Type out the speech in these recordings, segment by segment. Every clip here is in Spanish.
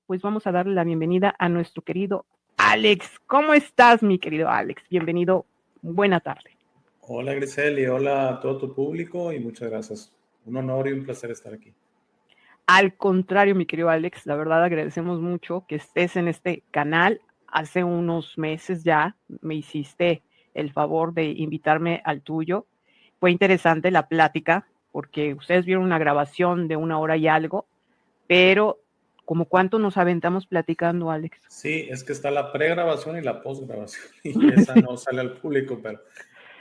pues vamos a darle la bienvenida a nuestro querido Alex. ¿Cómo estás, mi querido Alex? Bienvenido, buena tarde. Hola Grisel y hola a todo tu público y muchas gracias. Un honor y un placer estar aquí. Al contrario, mi querido Alex, la verdad agradecemos mucho que estés en este canal. Hace unos meses ya me hiciste el favor de invitarme al tuyo. Fue interesante la plática porque ustedes vieron una grabación de 1 hora y algo, pero ¿como cuánto nos aventamos platicando, Alex? Sí, es que está la pregrabación y la postgrabación y esa no sale al público, pero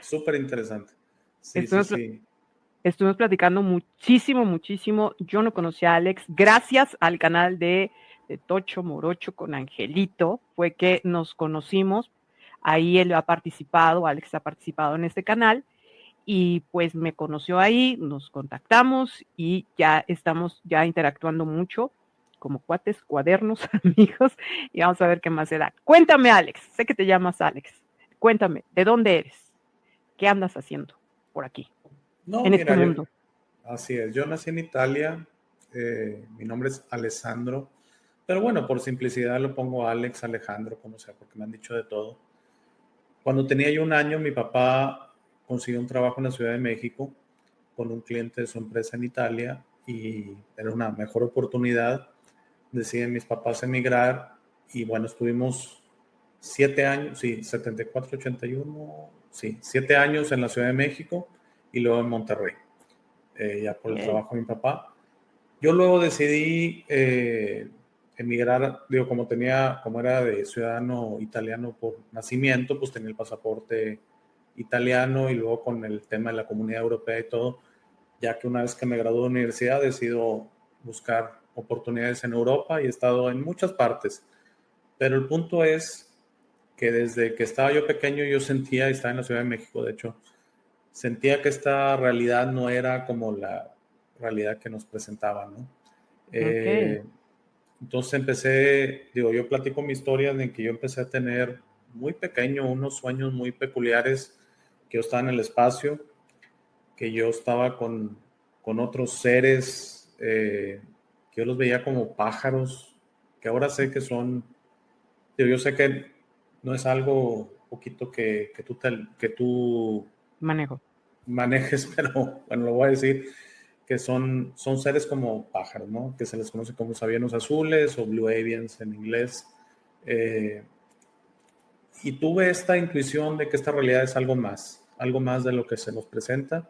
súper interesante. Sí. Estuvimos platicando muchísimo. Yo no conocía a Alex. Gracias al canal de Tocho Morocho con Angelito fue que nos conocimos. Ahí él ha participado, Alex ha participado en este canal y pues me conoció ahí, nos contactamos y ya estamos ya interactuando mucho como cuates, cuadernos, amigos, y vamos a ver qué más se da. Cuéntame, Alex, sé que te llamas Alex. Cuéntame, ¿de dónde eres? ¿Qué andas haciendo por aquí? No, En este mira, mundo. así es. Yo nací en Italia, mi nombre es Alessandro, pero bueno, por simplicidad lo pongo Alex, Alejandro, como sea, porque me han dicho de todo. Cuando tenía yo 1 año, mi papá consiguió un trabajo en la Ciudad de México con un cliente de su empresa en Italia y era una mejor oportunidad. Deciden mis papás emigrar y bueno, estuvimos 7 años, sí, 74, 81, sí, 7 años en la Ciudad de México y luego en Monterrey, ya por el trabajo de mi papá. Yo luego decidí emigrar, digo, como era de ciudadano italiano por nacimiento, pues tenía el pasaporte italiano y luego con el tema de la Comunidad Europea y todo, ya que una vez que me gradué de la universidad decido buscar oportunidades en Europa y he estado en muchas partes. Pero el punto es que desde que estaba yo pequeño yo sentía, estaba en la Ciudad de México, de hecho, sentía que esta realidad no era como la realidad que nos presentaban, ¿no? Okay. Entonces empecé, digo, yo platico mi historia de que yo empecé a tener muy pequeño unos sueños muy peculiares, que yo estaba en el espacio, que yo estaba con otros seres, que yo los veía como pájaros, que ahora sé que son, digo, yo sé que no es algo poquito que tú Manejo. manejes, pero bueno, lo voy a decir, que son seres como pájaros, ¿no? Que se les conoce como sabianos azules o blue avians en inglés. Y tuve esta intuición de que esta realidad es algo más de lo que se nos presenta.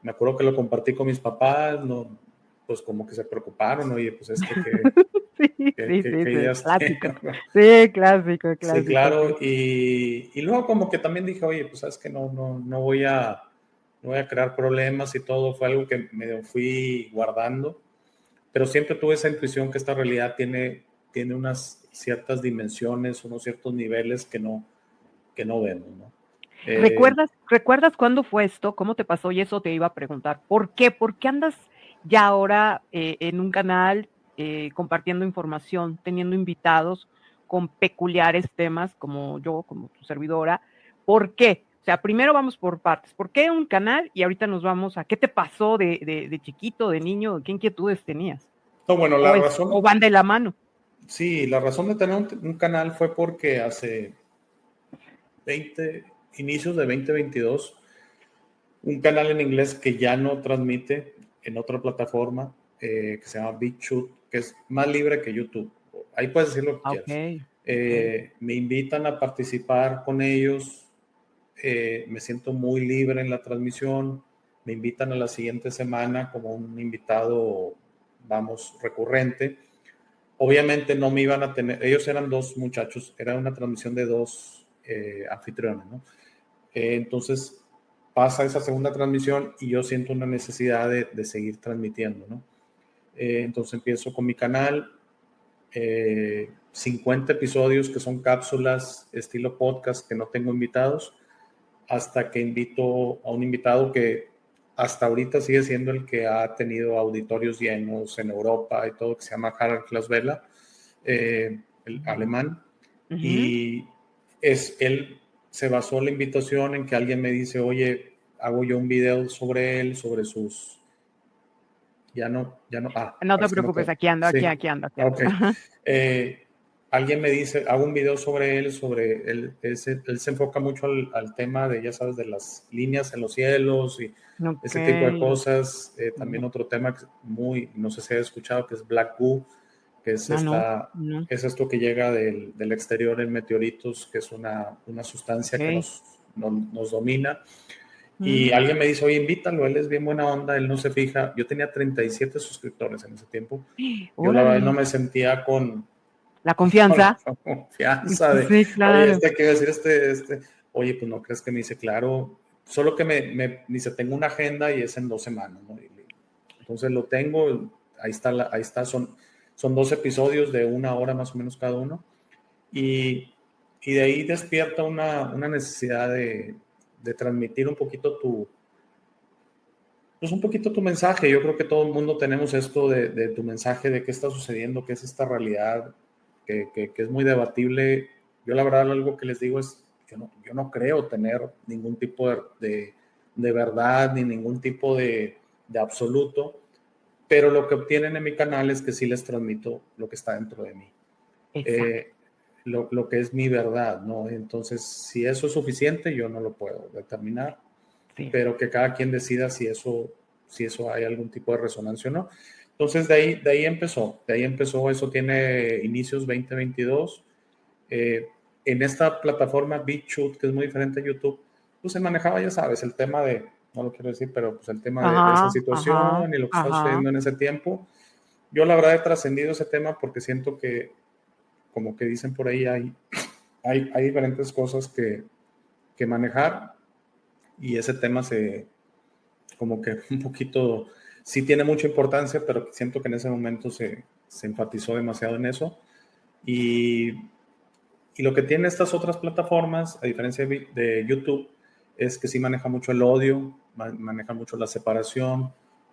Me acuerdo que lo compartí con mis papás, ¿no? Pues como que se preocuparon, oye, pues Sí, que ya esté. clásico. Sí, clásico. Sí, Sí. claro. Y luego como que también dije, oye, pues sabes que no voy a crear problemas y todo. Fue algo que me fui guardando. Pero siempre tuve esa intuición que esta realidad tiene unas ciertas dimensiones, unos ciertos niveles que no vemos, ¿no? ¿Recuerdas cuándo fue esto? ¿Cómo te pasó? Y eso te iba a preguntar. ¿Por qué? ¿Por qué andas ya ahora en un canal compartiendo información, teniendo invitados con peculiares temas como yo, como tu servidora? ¿Por qué? O sea, primero vamos por partes. ¿Por qué un canal? Y ahorita nos vamos a qué te pasó de chiquito, de niño, qué inquietudes tenías. No, bueno, O van de la mano. Sí, la razón de tener un canal fue porque hace inicios de 2022, un canal en inglés que ya no transmite en otra plataforma, que se llama BitChute, que es más libre que YouTube. Ahí puedes decir lo que quieras. Me invitan a participar con ellos, me siento muy libre en la transmisión, me invitan a la siguiente semana como un invitado, vamos, recurrente. Obviamente no me iban a tener, ellos eran 2 muchachos, era una transmisión de 2 anfitriones, ¿no? Entonces pasa esa segunda transmisión y yo siento una necesidad de seguir transmitiendo, ¿no? Entonces empiezo con mi canal, 50 episodios que son cápsulas estilo podcast que no tengo invitados, hasta que invito a un invitado que hasta ahorita sigue siendo el que ha tenido auditorios llenos en Europa y todo, que se llama Harald Klaus Vela, el alemán. Y él se basó la invitación en que alguien me dice, oye, hago yo un video sobre él, sobre sus ya no, No te parece que no preocupes, quedó. aquí ando, Sí, aquí ando. ok. Ajá. Alguien me dice, hago un video sobre él, él se enfoca mucho al tema de, ya sabes, de las líneas en los cielos y Ok. ese tipo de cosas. También No, otro tema que no sé si has escuchado, que es Black Goo, que es no. es esto que llega del exterior en meteoritos, que es una sustancia que Ok. nos domina. Y Mm, alguien me dice, oye, invítalo, él es bien buena onda, él no se fija. Yo tenía 37 suscriptores en ese tiempo. Yo la verdad no órale. me sentía La con la confianza. confianza de, Sí, oye, claro. ¿qué iba a decir oye, pues no crees que me dice, claro, solo que me dice, tengo una agenda y es en 2 semanas, ¿no? Entonces lo tengo, ahí está, son 2 episodios de 1 hora más o menos cada uno, y, y de ahí despierta una necesidad de transmitir pues un poquito tu mensaje. Yo creo que todo el mundo tenemos esto de tu mensaje, de qué está sucediendo, qué es esta realidad, que es muy debatible. Yo la verdad algo que les digo es, yo no creo tener ningún tipo de verdad ni ningún tipo de absoluto, pero lo que obtienen en mi canal es que sí les transmito lo que está dentro de mí, Exacto. eh, lo que es mi verdad, ¿no? Entonces, si eso es suficiente, yo no lo puedo determinar, Sí. pero que cada quien decida si eso hay algún tipo de resonancia o no. Entonces, de ahí empezó, eso tiene inicios 2022. En esta plataforma BitChute, que es muy diferente a YouTube, pues se manejaba, ya sabes, el tema no lo quiero decir, pero pues el tema de esa Ajá, ajá, situación y lo que estaba ajá. sucediendo en ese tiempo. Yo la verdad he trascendido ese tema porque siento que, como que dicen por ahí, hay diferentes cosas que manejar, y ese tema como que un poquito, sí tiene mucha importancia, pero siento que en ese momento se enfatizó demasiado en eso. Y, y lo que tienen estas otras plataformas, a diferencia de YouTube, es que sí maneja mucho el odio, maneja mucho la separación,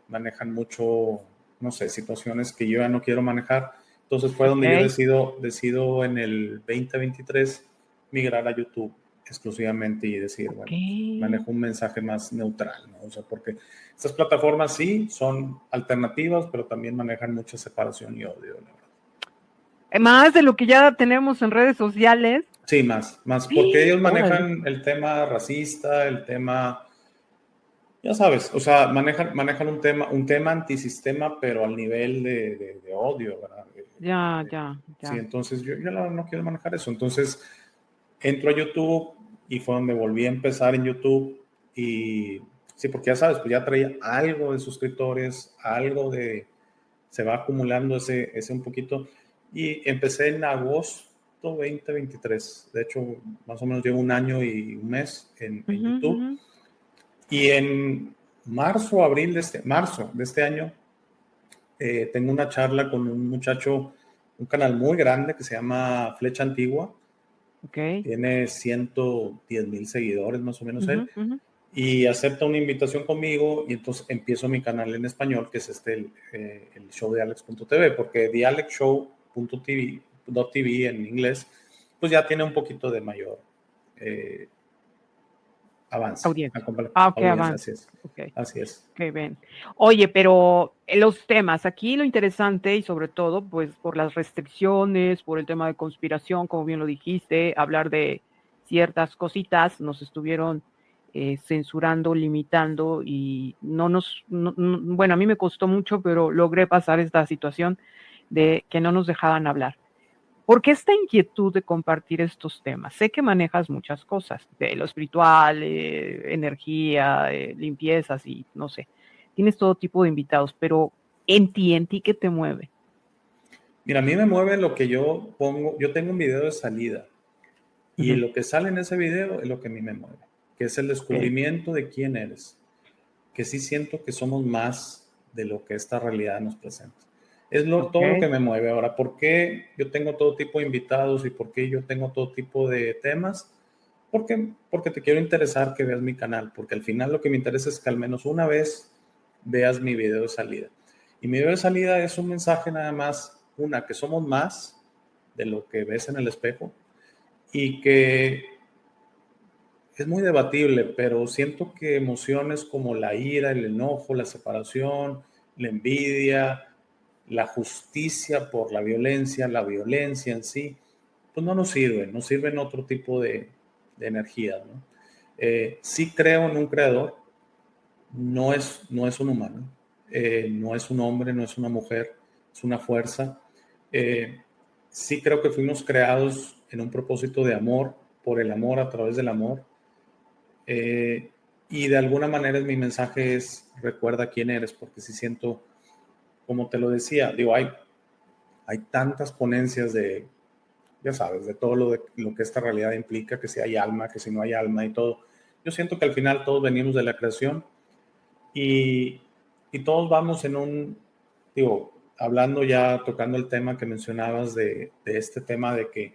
manejan mucho, no sé, situaciones que yo ya no quiero manejar. Entonces fue donde yo Ok. decido en el 2023 migrar a YouTube exclusivamente y decir, Ok. bueno, pues, manejo un mensaje más neutral, ¿no? O sea, porque estas plataformas sí son alternativas, pero también manejan mucha separación y odio, la verdad. Más de lo que ya tenemos en redes sociales. Sí, más, porque ellos Órale. manejan el tema racista, el tema, ya sabes, o sea, manejan un tema antisistema, pero al nivel de odio, ¿verdad? Ya, ya, Sí, ya. entonces yo no quiero manejar eso. Entonces entro a YouTube y fue donde volví a empezar en YouTube. Y sí, porque ya sabes, pues ya traía algo de suscriptores, se va acumulando ese un poquito. Y empecé en agosto 2023. De hecho, más o menos llevo 1 año y un mes en Ujú, YouTube. ujú. Y en marzo de este año, tengo una charla con un muchacho, un canal muy grande que se llama Flecha Antigua. Ok. Tiene 110,000 seguidores más o menos él. Ujú, ujú. Y acepta una invitación conmigo, y entonces empiezo mi canal en español, que es el show de alex.tv, porque thealexshow.tv en inglés, pues ya tiene un poquito de mayor eh, avance, Audiencia. Ah, ok, audiencia, avance. así es. Ok, Así es. ok, ven. Oye, pero los temas, aquí lo interesante y sobre todo, pues por las restricciones, por el tema de conspiración, como bien lo dijiste, hablar de ciertas cositas, nos estuvieron censurando, limitando y bueno, a mí me costó mucho, pero logré pasar esta situación de que no nos dejaban hablar. ¿Por qué esta inquietud de compartir estos temas? Sé que manejas muchas cosas, de lo espiritual, energía, limpiezas y no sé, tienes todo tipo de invitados, pero en ti, ¿qué te mueve? Mira, a mí me mueve lo que yo pongo. Yo tengo un video de salida, y Ujú. lo que sale en ese video es lo que a mí me mueve, que es el Ok, descubrimiento de quién eres, que sí siento que somos más de lo que esta realidad nos presenta. Todo lo ok, que me mueve. Ahora, ¿por qué yo tengo todo tipo de invitados y por qué yo tengo todo tipo de temas? Porque te quiero interesar que veas mi canal, porque al final lo que me interesa es que al menos una vez veas mi video de salida. Y mi video de salida es un mensaje nada más, que somos más de lo que ves en el espejo, y que es muy debatible, pero siento que emociones como la ira, el enojo, la separación, la envidia, la justicia por la violencia en sí, pues no nos sirven otro tipo de energía, ¿no? Sí creo en un creador, no es un humano, no es un hombre, no es una mujer, es una fuerza. Sí creo que fuimos creados en un propósito de amor, por el amor, a través del amor. Y de alguna manera mi mensaje es, recuerda quién eres, porque si siento, como te lo decía, digo, hay tantas ponencias de, ya sabes, de todo lo que esta realidad implica, que si hay alma, que si no hay alma y todo. Yo siento que al final todos venimos de la creación y todos vamos en un, digo, hablando ya, tocando el tema que mencionabas de este tema de que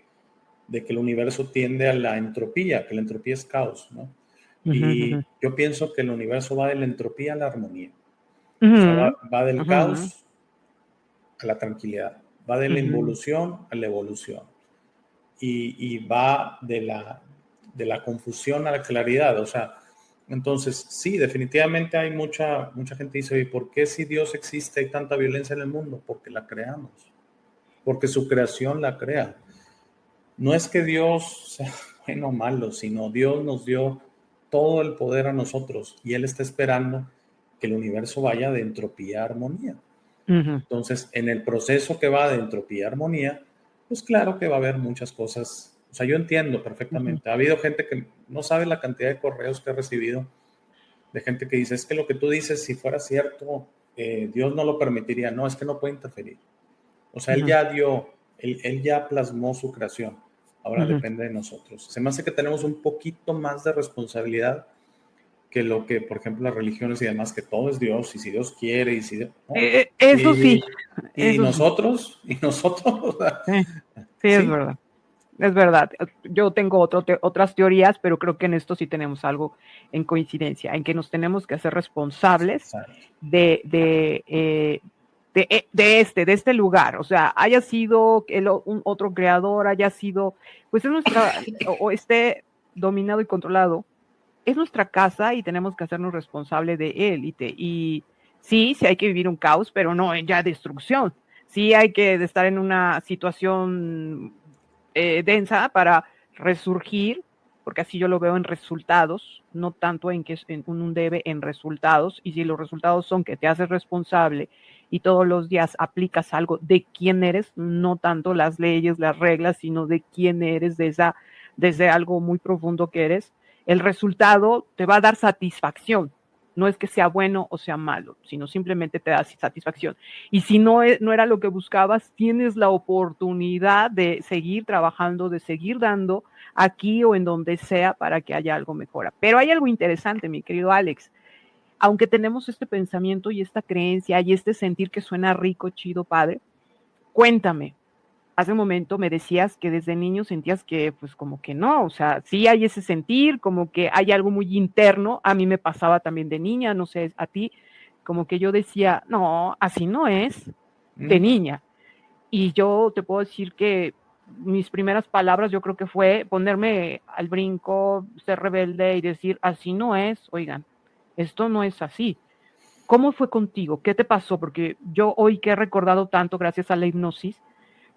el universo tiende a la entropía, que la entropía es caos, ¿no? Y yo pienso que el universo va de la entropía a la armonía. O sea, va del caos a la tranquilidad, va de la involución a la evolución y va de la confusión a la claridad. O sea, entonces sí, definitivamente hay mucha gente que dice, oye, ¿por qué si Dios existe hay tanta violencia en el mundo? Porque la creamos, porque su creación la crea. No es que Dios sea bueno o malo, sino Dios nos dio todo el poder a nosotros y Él está esperando que el universo vaya de entropía a armonía. Entonces, en el proceso que va de entropía a armonía, pues claro que va a haber muchas cosas. O sea, yo entiendo perfectamente. Ha habido gente que no sabe la cantidad de correos que he recibido de gente que dice, es que lo que tú dices, si fuera cierto, Dios no lo permitiría. No, es que no puede interferir. O sea, Él ya dio, él ya plasmó su creación. Ahora depende de nosotros. Se me hace que tenemos un poquito más de responsabilidad que lo que, por ejemplo, las religiones y demás, que todo es Dios, y si Dios quiere, y si... ¿no? Eso sí. Y Eso nosotros, sí. Sí, es ¿sí? verdad. Es verdad. Yo tengo otras teorías, pero creo que en esto sí tenemos algo en coincidencia, en que nos tenemos que hacer responsables de este lugar. O sea, haya sido un otro creador, haya sido, pues es nuestra, o esté dominado y controlado, es nuestra casa y tenemos que hacernos responsables de él. Y sí hay que vivir un caos, pero no ya destrucción. Sí hay que estar en una situación densa para resurgir, porque así yo lo veo en resultados, no tanto en que en un debe, en resultados. Y si los resultados son que te haces responsable y todos los días aplicas algo de quién eres, no tanto las leyes, las reglas, sino de quién eres, desde algo muy profundo que eres, el resultado te va a dar satisfacción. No es que sea bueno o sea malo, sino simplemente te da satisfacción. Y si no era lo que buscabas, tienes la oportunidad de seguir trabajando, de seguir dando aquí o en donde sea para que haya algo mejor. Pero hay algo interesante, mi querido Alex. Aunque tenemos este pensamiento y esta creencia y este sentir que suena rico, chido, padre, cuéntame, hace un momento me decías que desde niño sentías que pues como que no, o sea, sí hay ese sentir, como que hay algo muy interno. A mí me pasaba también de niña, no sé, a ti, como que yo decía, no, así no es, de niña. Y yo te puedo decir que mis primeras palabras yo creo que fue ponerme al brinco, ser rebelde y decir, así no es, oigan, esto no es así. ¿Cómo fue contigo? ¿Qué te pasó? Porque yo hoy que he recordado tanto gracias a la hipnosis,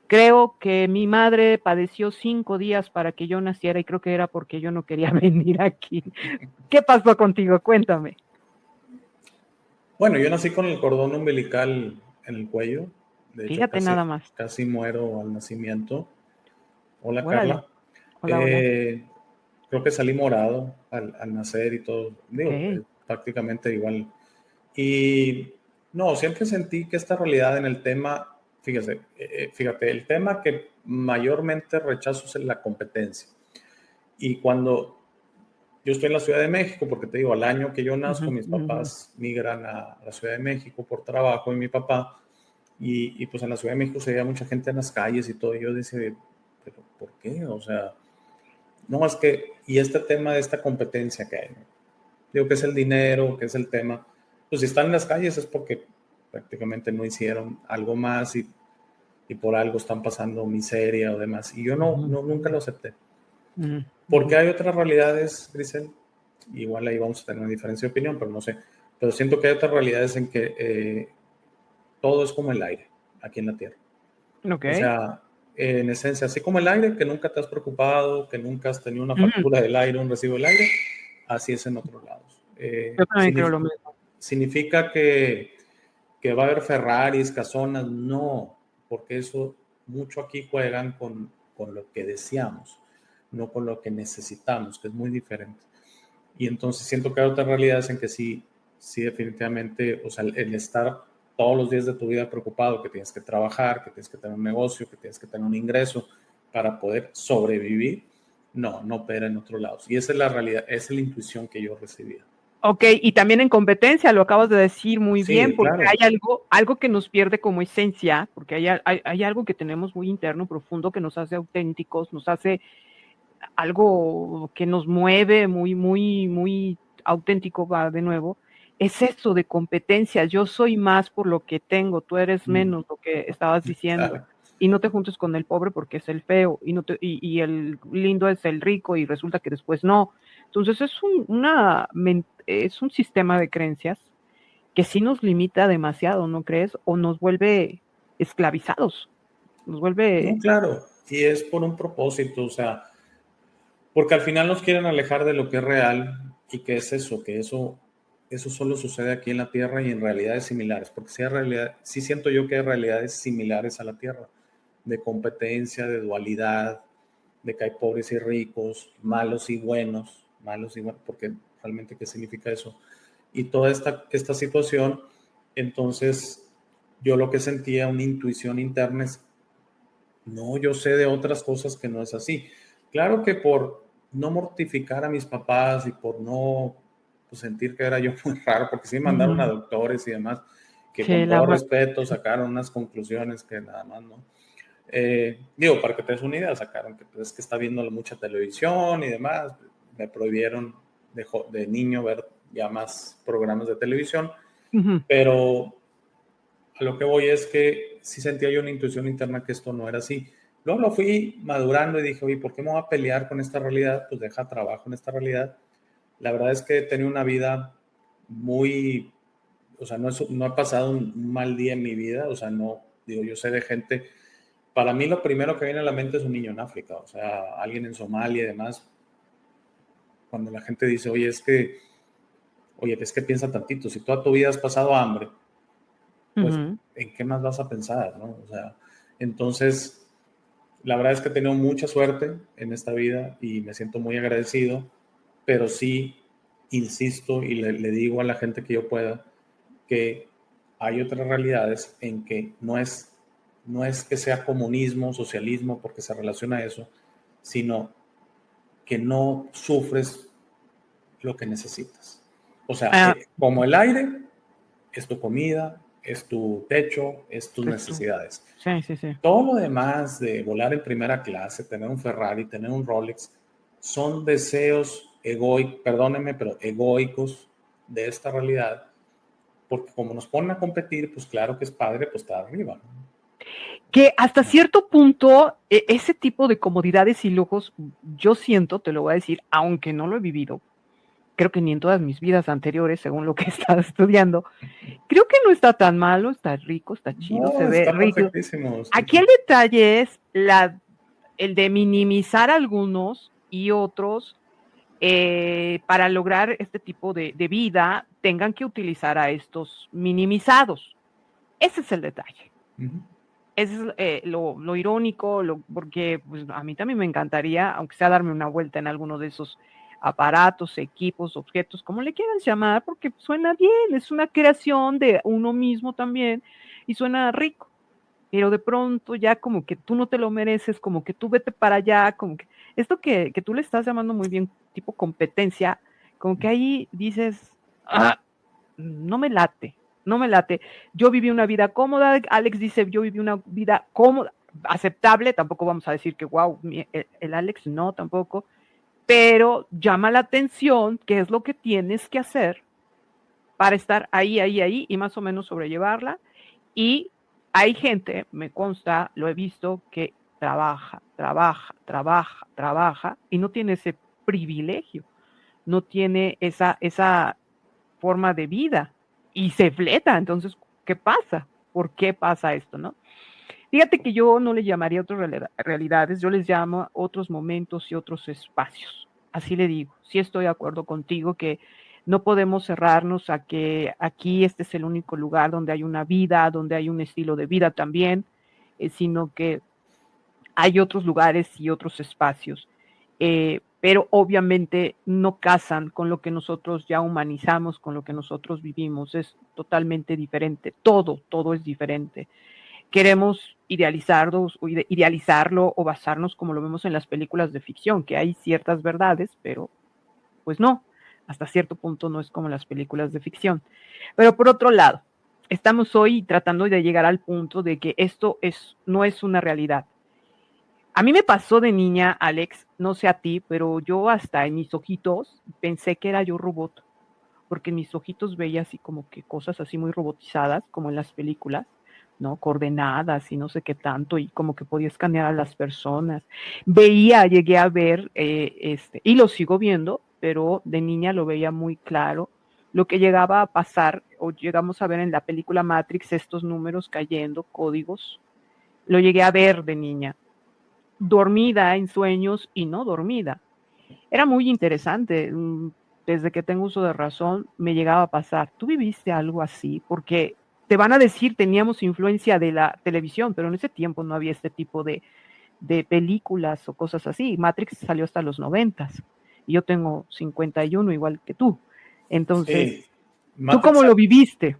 creo que mi madre padeció 5 días para que yo naciera y creo que era porque yo no quería venir aquí. ¿Qué pasó contigo? Cuéntame. Bueno, yo nací con el cordón umbilical en el cuello. De hecho, Fíjate nada más. casi muero al nacimiento. Hola, Órale. Carla. Hola. Creo que salí morado al nacer y todo. Digo, Okay. prácticamente igual. Y no, siempre sentí que esta realidad en el tema, fíjate, el tema que mayormente rechazo es la competencia. Y cuando yo estoy en la Ciudad de México, porque te digo, al año que yo nazco, mis papás migran a la Ciudad de México por trabajo y mi papá, y pues en la Ciudad de México se veía mucha gente en las calles y todo. Y yo decía, ¿pero por qué? O sea, no, es que, y este tema de esta competencia que hay, ¿no? Digo, que es el dinero, que es el tema, pues si están en las calles es porque prácticamente no hicieron algo más y por algo están pasando miseria o demás. Y yo nunca lo acepté. Porque hay otras realidades, Grisel, igual ahí vamos a tener una diferencia de opinión, pero no sé. Pero siento que hay otras realidades en que todo es como el aire aquí en la Tierra. Ok. O sea, en esencia, así como el aire, que nunca te has preocupado, que nunca has tenido una factura del aire, un recibo del aire, así es en otros lados. Yo también creo lo mismo. ¿Significa que va a haber Ferraris, casonas? No, porque eso mucho aquí juegan con lo que deseamos, no con lo que necesitamos, que es muy diferente. Y entonces siento que hay otras realidades en que sí, sí definitivamente, o sea, el estar todos los días de tu vida preocupado, que tienes que trabajar, que tienes que tener un negocio, que tienes que tener un ingreso para poder sobrevivir, no opera en otros lados. Y esa es la realidad, esa es la intuición que yo recibía. Ok, y también en competencia, lo acabas de decir muy bien, Sí, porque claro. hay algo que nos pierde como esencia, porque hay algo que tenemos muy interno, profundo, que nos hace auténticos, nos hace algo que nos mueve muy, muy, muy auténtico, va de nuevo, es eso de competencia. Yo soy más por lo que tengo, tú eres menos, lo que estabas diciendo. Claro. Y no te juntes con el pobre porque es el feo, y el lindo es el rico, y resulta que después no. Entonces es un sistema de creencias que sí nos limita demasiado, ¿no crees? O nos vuelve esclavizados, nos No, vuelve... claro, y es por un propósito, o sea, porque al final nos quieren alejar de lo que es real y que es eso, que eso solo sucede aquí en la Tierra y en realidades similares, porque sí siento yo que hay realidades similares a la Tierra, de competencia, de dualidad, de que hay pobres y ricos, malos y buenos, porque realmente qué significa eso. Y toda esta situación, entonces yo lo que sentía, una intuición interna es, no, yo sé de otras cosas que no es así. Claro que por no mortificar a mis papás y por no pues, sentir que era yo muy raro, porque sí me mandaron a doctores y demás, que Sí, con todo respeto sacaron unas conclusiones que nada más no. Digo, para que te des una idea, sacaron que pues, es que está viendo mucha televisión y demás. Me prohibieron de niño ver ya más programas de televisión, pero a lo que voy es que sí sentía yo una intuición interna que esto no era así. Luego lo fui madurando y dije, oye, ¿por qué me voy a pelear con esta realidad? Pues deja trabajo en esta realidad. La verdad es que he tenido una vida muy, o sea, no he pasado un mal día en mi vida, o sea, no, digo, yo sé de gente, para mí lo primero que viene a la mente es un niño en África, o sea, alguien en Somalia y demás, cuando la gente dice, oye, es que piensa tantito, si toda tu vida has pasado hambre, pues, ¿en qué más vas a pensar, no? O sea, entonces, la verdad es que he tenido mucha suerte en esta vida y me siento muy agradecido, pero sí insisto y le digo a la gente que yo pueda que hay otras realidades en que no es que sea comunismo, socialismo, porque se relaciona a eso, sino que no sufres lo que necesitas. O sea, como el aire, es tu comida, es tu techo, es tus necesidades. Sí, sí, sí. Todo lo demás de volar en primera clase, tener un Ferrari, tener un Rolex, son deseos egoicos, perdónenme, pero egoicos de esta realidad, porque como nos ponen a competir, pues claro que es padre, pues estar arriba, ¿no? Que hasta cierto punto, ese tipo de comodidades y lujos, yo siento, te lo voy a decir, aunque no lo he vivido, creo que ni en todas mis vidas anteriores, según lo que he estado estudiando, creo que no está tan malo, está rico, está chido, No, se ve está rico. perfectísimo. Aquí el detalle es el de minimizar algunos y otros para lograr este tipo de vida tengan que utilizar a estos minimizados. Ese es el detalle. Ese es lo irónico, porque pues, a mí también me encantaría, aunque sea darme una vuelta en alguno de esos aparatos, equipos, objetos, como le quieras llamar, porque suena bien, es una creación de uno mismo también y suena rico, pero de pronto ya como que tú no te lo mereces, como que tú vete para allá, como que esto que tú le estás llamando muy bien tipo competencia, como que ahí dices, no me late, no me late. Yo viví una vida cómoda, Alex dice, yo viví una vida cómoda, aceptable, tampoco vamos a decir que wow, el Alex no, tampoco, pero llama la atención qué es lo que tienes que hacer para estar ahí y más o menos sobrellevarla. Y hay gente, me consta, lo he visto, que trabaja y no tiene ese privilegio, no tiene esa forma de vida y se fleta. Entonces, ¿qué pasa? por qué pasa esto, ¿no? Fíjate que yo no le llamaría otras realidades, yo les llamo otros momentos y otros espacios. Así le digo, sí estoy de acuerdo contigo que no podemos cerrarnos a que aquí este es el único lugar donde hay una vida, donde hay un estilo de vida también, sino que hay otros lugares y otros espacios, pero obviamente no casan con lo que nosotros ya humanizamos, con lo que nosotros vivimos, es totalmente diferente, todo es diferente. Queremos idealizarlo o basarnos como lo vemos en las películas de ficción, que hay ciertas verdades, pero pues no, hasta cierto punto no es como las películas de ficción. Pero por otro lado, estamos hoy tratando de llegar al punto de que no es una realidad. A mí me pasó de niña, Alex, no sé a ti, pero yo hasta en mis ojitos pensé que era yo robot, porque en mis ojitos veía así como que cosas así muy robotizadas, como en las películas, ¿no? Coordenadas y no sé qué tanto, y como que podía escanear a las personas. Llegué a ver, y lo sigo viendo, pero de niña lo veía muy claro. Lo que llegaba a pasar, o llegamos a ver en la película Matrix, estos números cayendo, códigos, lo llegué a ver de niña, dormida en sueños y no dormida. Era muy interesante. Desde que tengo uso de razón, me llegaba a pasar. ¿Tú viviste algo así? Porque te van a decir, teníamos influencia de la televisión, pero en ese tiempo no había este tipo de películas o cosas así. Matrix salió hasta los 90 y yo tengo 51 igual que tú. Entonces, Sí, ¿tú Matrix, cómo lo viviste?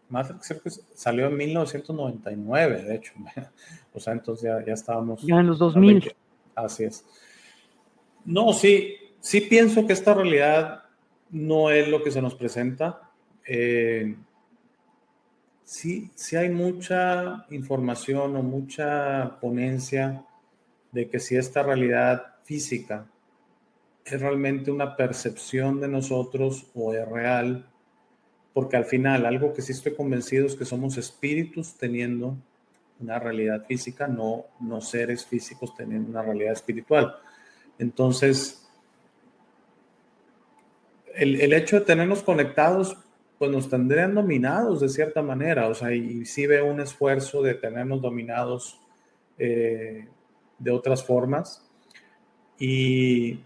Matrix creo que salió en 1999, de hecho. O sea, entonces ya estábamos Ya en los a 2000. 20. Así es. No, sí pienso que esta realidad no es lo que se nos presenta. Sí hay mucha información o mucha ponencia de que si esta realidad física es realmente una percepción de nosotros o es real, porque al final algo que sí estoy convencido es que somos espíritus teniendo una realidad física, no seres físicos teniendo una realidad espiritual. Entonces, el hecho de tenernos conectados, pues nos tendrían dominados de cierta manera, o sea, y sí veo un esfuerzo de tenernos dominados de otras formas. Y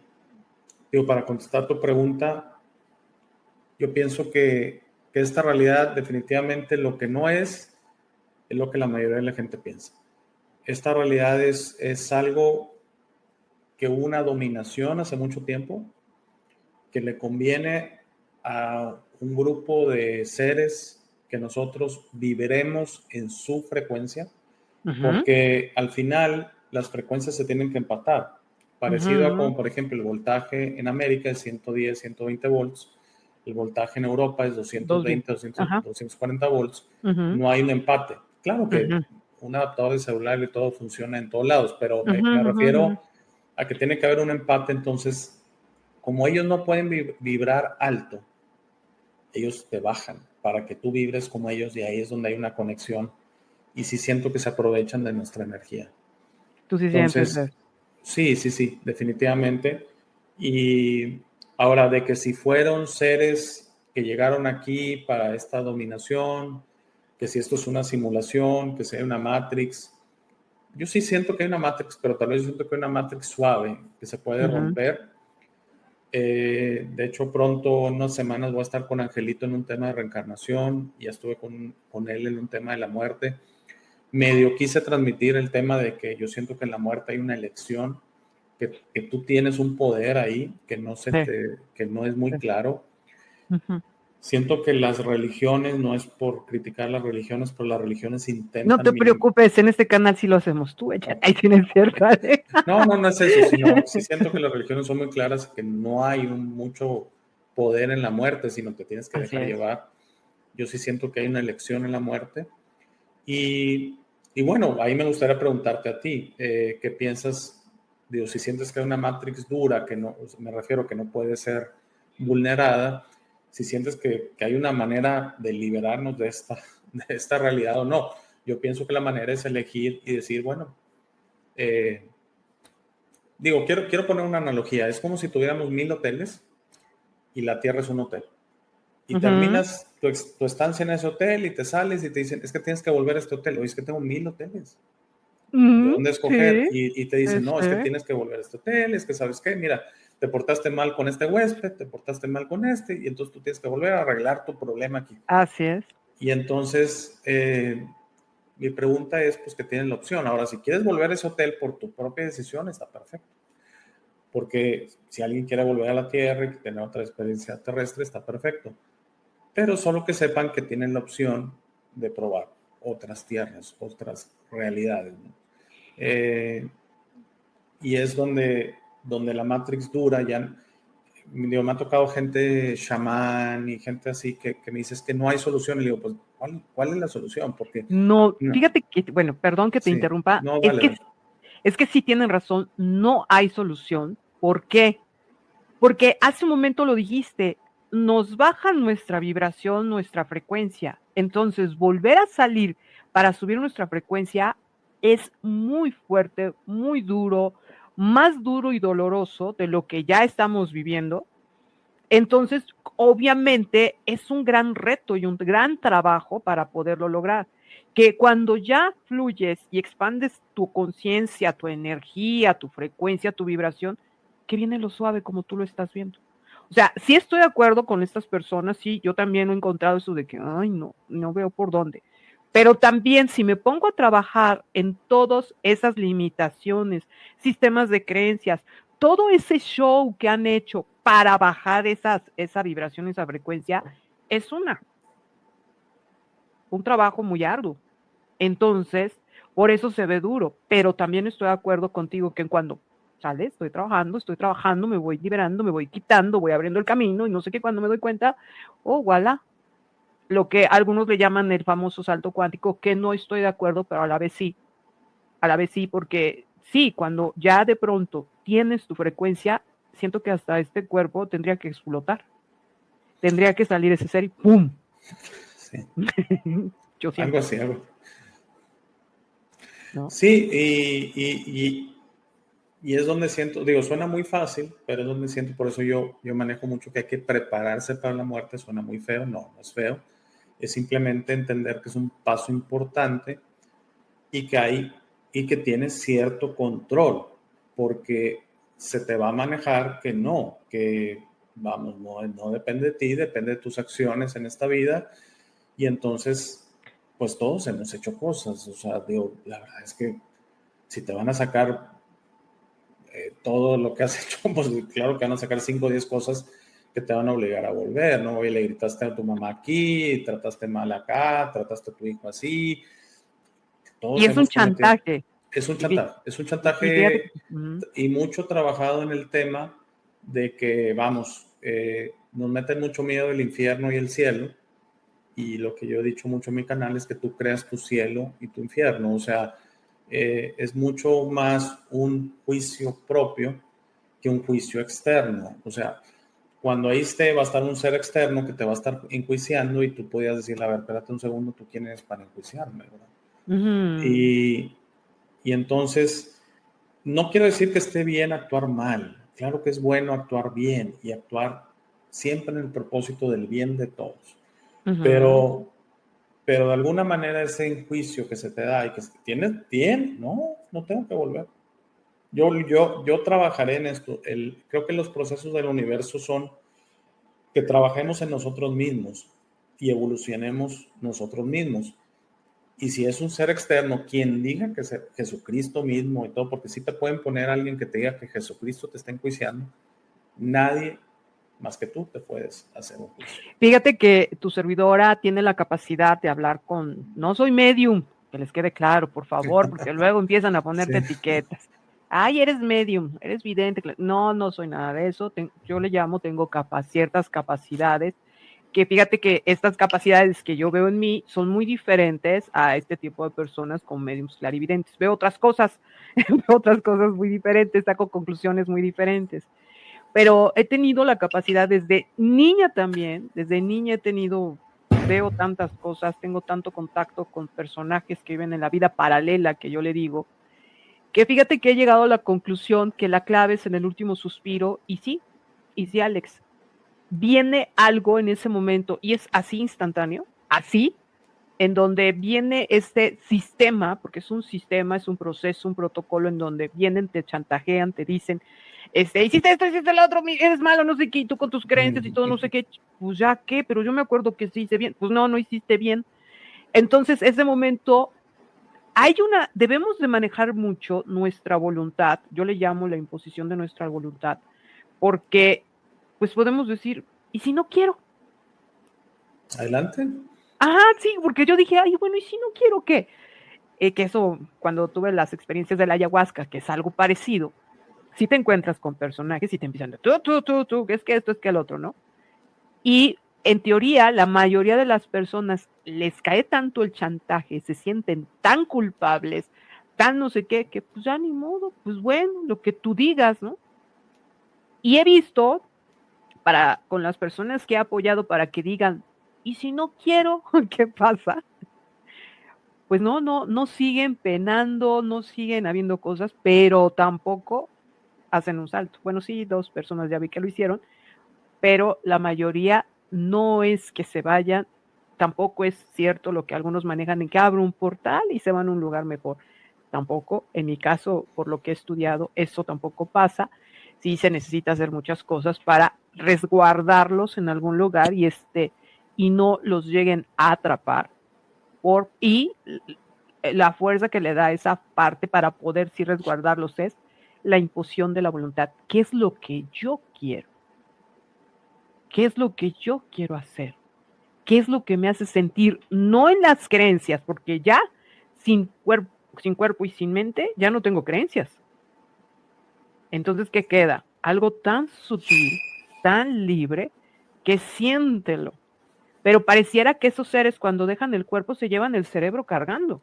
digo, para contestar tu pregunta, yo pienso que esta realidad definitivamente lo que no es lo que la mayoría de la gente piensa. Esta realidad es algo que hubo una dominación hace mucho tiempo, que le conviene a un grupo de seres que nosotros viviremos en su frecuencia, Ujú, porque al final las frecuencias se tienen que empatar. Parecido a ujú, como, por ejemplo, el voltaje en América es 110, 120 volts, el voltaje en Europa es 2000. 220, 200, Ajá. 240 volts, Ujú, no hay un empate. Claro que ujú, un adaptador de celular y todo funciona en todos lados, pero ujú, me ujú, ujú. refiero a que tiene que haber un empate. Entonces, como ellos no pueden vibrar alto, ellos te bajan para que tú vibres como ellos y ahí es donde hay una conexión y sí siento que se aprovechan de nuestra energía. Tú sí sientes Entonces, eso. sí, definitivamente. Y ahora de que si fueron seres que llegaron aquí para esta dominación, que si esto es una simulación, que si hay una Matrix, yo sí siento que hay una Matrix, pero tal vez siento que hay una Matrix suave, que se puede Ujú. romper. De hecho, pronto, unas semanas, voy a estar con Angelito en un tema de reencarnación. Ya estuve con él en un tema de la muerte. Medio quise transmitir el tema de que yo siento que en la muerte hay una elección, que tú tienes un poder ahí Sí, que no es muy sí. claro. Ujú. Siento que las religiones, no es por criticar las religiones, pero las religiones No te intentan minimizar. preocupes, en este canal sí lo hacemos tú, échale. Ahí tienes cierto, ¿eh? No es eso, sino sí siento que las religiones son muy claras, que no hay mucho poder en la muerte, sino que tienes que Así dejar es. llevar. Yo sí siento que hay una elección en la muerte. Y bueno, ahí me gustaría preguntarte a ti, ¿qué piensas? Digo, si sientes que hay una Matrix dura, que no, me refiero que no puede ser vulnerada, si sientes que hay una manera de liberarnos de esta realidad o no. Yo pienso que la manera es elegir y decir, bueno, eh, digo, quiero poner una analogía. Es como si tuviéramos 1000 hoteles y la Tierra es un hotel. y terminas tu estancia en ese hotel y te sales y te dicen, es que tienes que volver a este hotel. Oye, es que tengo 1000 hoteles. ¿De dónde escoger? Sí, Y te dicen, no, es que sí. tienes que volver a este hotel, es que sabes qué, mira, te portaste mal con este huésped, te portaste mal con este, y entonces tú tienes que volver a arreglar tu problema aquí. Así es. Y entonces, mi pregunta es, pues que tienen la opción. Ahora, si quieres volver a ese hotel por tu propia decisión, está perfecto. Porque si alguien quiere volver a la Tierra y tener otra experiencia terrestre, está perfecto. Pero solo que sepan que tienen la opción de probar otras tierras, otras realidades, ¿no? Y es donde la Matrix dura. Ya, digo, me ha tocado gente chamán y gente así que me dice que no hay solución. Y le digo, pues, ¿cuál es la solución? Porque No, no, fíjate que, bueno, perdón que te sí, interrumpa, no, dale. es que sí tienen razón, no hay solución. ¿Por qué? Porque hace un momento lo dijiste, nos baja nuestra vibración, nuestra frecuencia. Entonces, volver a salir para subir nuestra frecuencia es muy fuerte, muy duro, más duro y doloroso de lo que ya estamos viviendo. Entonces, obviamente, es un gran reto y un gran trabajo para poderlo lograr. Que cuando ya fluyes y expandes tu conciencia, tu energía, tu frecuencia, tu vibración, que viene lo suave como tú lo estás viendo. O sea, sí estoy de acuerdo con estas personas, sí, yo también he encontrado eso de que, ay, no veo por dónde. Pero también si me pongo a trabajar en todas esas limitaciones, sistemas de creencias, todo ese show que han hecho para bajar esa vibración, esa frecuencia, es un trabajo muy arduo. Entonces, por eso se ve duro, pero también estoy de acuerdo contigo que cuando sale, estoy trabajando, me voy liberando, me voy quitando, voy abriendo el camino y no sé qué, cuando me doy cuenta, oh, voilà, lo que algunos le llaman el famoso salto cuántico, que no estoy de acuerdo, pero a la vez sí, porque sí, cuando ya de pronto tienes tu frecuencia, siento que hasta este cuerpo tendría que explotar, tendría que salir ese ser y ¡pum! Sí. Yo Algo siento, así, algo. ¿no? Sí, y es donde siento, digo, suena muy fácil, pero es donde siento, por eso yo manejo mucho que hay que prepararse para la muerte. Suena muy feo, no es feo, es simplemente entender que es un paso importante y que tienes cierto control, porque se te va a manejar que vamos, no depende de ti, depende de tus acciones en esta vida. Y entonces, pues todos hemos hecho cosas. O sea, digo, la verdad es que si te van a sacar todo lo que has hecho, pues claro que van a sacar 5 o 10 cosas que te van a obligar a volver, ¿no? Y le gritaste a tu mamá aquí, trataste mal acá, trataste a tu hijo así. Y Todos es un hemos cometido. chantaje. Es un Y fíjate, chantaje y mucho trabajado en el tema de que, vamos, nos meten mucho miedo el infierno y el cielo. Y lo que yo he dicho mucho en mi canal es que tú creas tu cielo y tu infierno. O sea, es mucho más un juicio propio que un juicio externo. O sea, cuando ahí va a estar un ser externo que te va a estar enjuiciando y tú podías decirle, a ver, espérate un segundo, ¿tú quién eres para enjuiciarme? ¿Verdad? Y, y entonces, no quiero decir que esté bien actuar mal. Claro que es bueno actuar bien y actuar siempre en el propósito del bien de todos. Pero de alguna manera ese juicio que se te da y que tienes bien, no tengo que volver. Yo trabajaré en esto. Creo que los procesos del universo son que trabajemos en nosotros mismos y evolucionemos nosotros mismos. Y si es un ser externo, quien diga que es Jesucristo mismo y todo, porque si te pueden poner a alguien que te diga que Jesucristo te está enjuiciando, nadie más que tú te puedes hacer un juicio. Fíjate que tu servidora tiene la capacidad de hablar no soy medium, que les quede claro, por favor, porque luego empiezan a Sí. ponerte etiquetas. Ay, eres medium, eres vidente. No soy nada de eso. Yo le llamo, tengo ciertas capacidades, que fíjate que estas capacidades que yo veo en mí son muy diferentes a este tipo de personas con mediums clarividentes. Veo otras cosas, veo otras cosas muy diferentes, saco conclusiones muy diferentes. Pero he tenido la capacidad desde niña también, desde niña veo tantas cosas, tengo tanto contacto con personajes que viven en la vida paralela, que yo le digo, que fíjate que he llegado a la conclusión que la clave es en el último suspiro, y sí, Alex, viene algo en ese momento y es así instantáneo, así, en donde viene este sistema, porque es un sistema, es un proceso, un protocolo en donde vienen, te chantajean, te dicen, hiciste esto, hiciste lo otro, eres malo, no sé qué, y tú con tus creencias y todo, no sé qué, pues ya qué, pero yo me acuerdo que sí hice bien, pues no hiciste bien. Entonces, ese momento, debemos de manejar mucho nuestra voluntad, yo le llamo la imposición de nuestra voluntad, porque pues podemos decir, ¿y si no quiero? Adelante. Ajá, sí, porque yo dije, ay, bueno, ¿y si no quiero qué? Que eso, cuando tuve las experiencias de la ayahuasca, que es algo parecido, si te encuentras con personajes y te empiezan, tú, es que esto, es que el otro, ¿no? Y en teoría, la mayoría de las personas les cae tanto el chantaje, se sienten tan culpables, tan no sé qué, que pues ya ni modo, pues bueno, lo que tú digas, ¿no? Y he visto con las personas que he apoyado para que digan, ¿y si no quiero? ¿Qué pasa? Pues no siguen penando, no siguen habiendo cosas, pero tampoco hacen un salto. Bueno, sí, 2 personas ya vi que lo hicieron, pero la mayoría no es que se vayan, tampoco es cierto lo que algunos manejan en que abren un portal y se van a un lugar mejor. Tampoco, en mi caso, por lo que he estudiado, eso tampoco pasa. Sí se necesita hacer muchas cosas para resguardarlos en algún lugar y no los lleguen a atrapar y la fuerza que le da esa parte para poder sí resguardarlos es la imposición de la voluntad. ¿Qué es lo que yo quiero? ¿Qué es lo que yo quiero hacer? ¿Qué es lo que me hace sentir? No en las creencias, porque ya sin cuerpo y sin mente ya no tengo creencias. Entonces, ¿qué queda? Algo tan sutil, tan libre, que siéntelo. Pero pareciera que esos seres cuando dejan el cuerpo se llevan el cerebro cargando.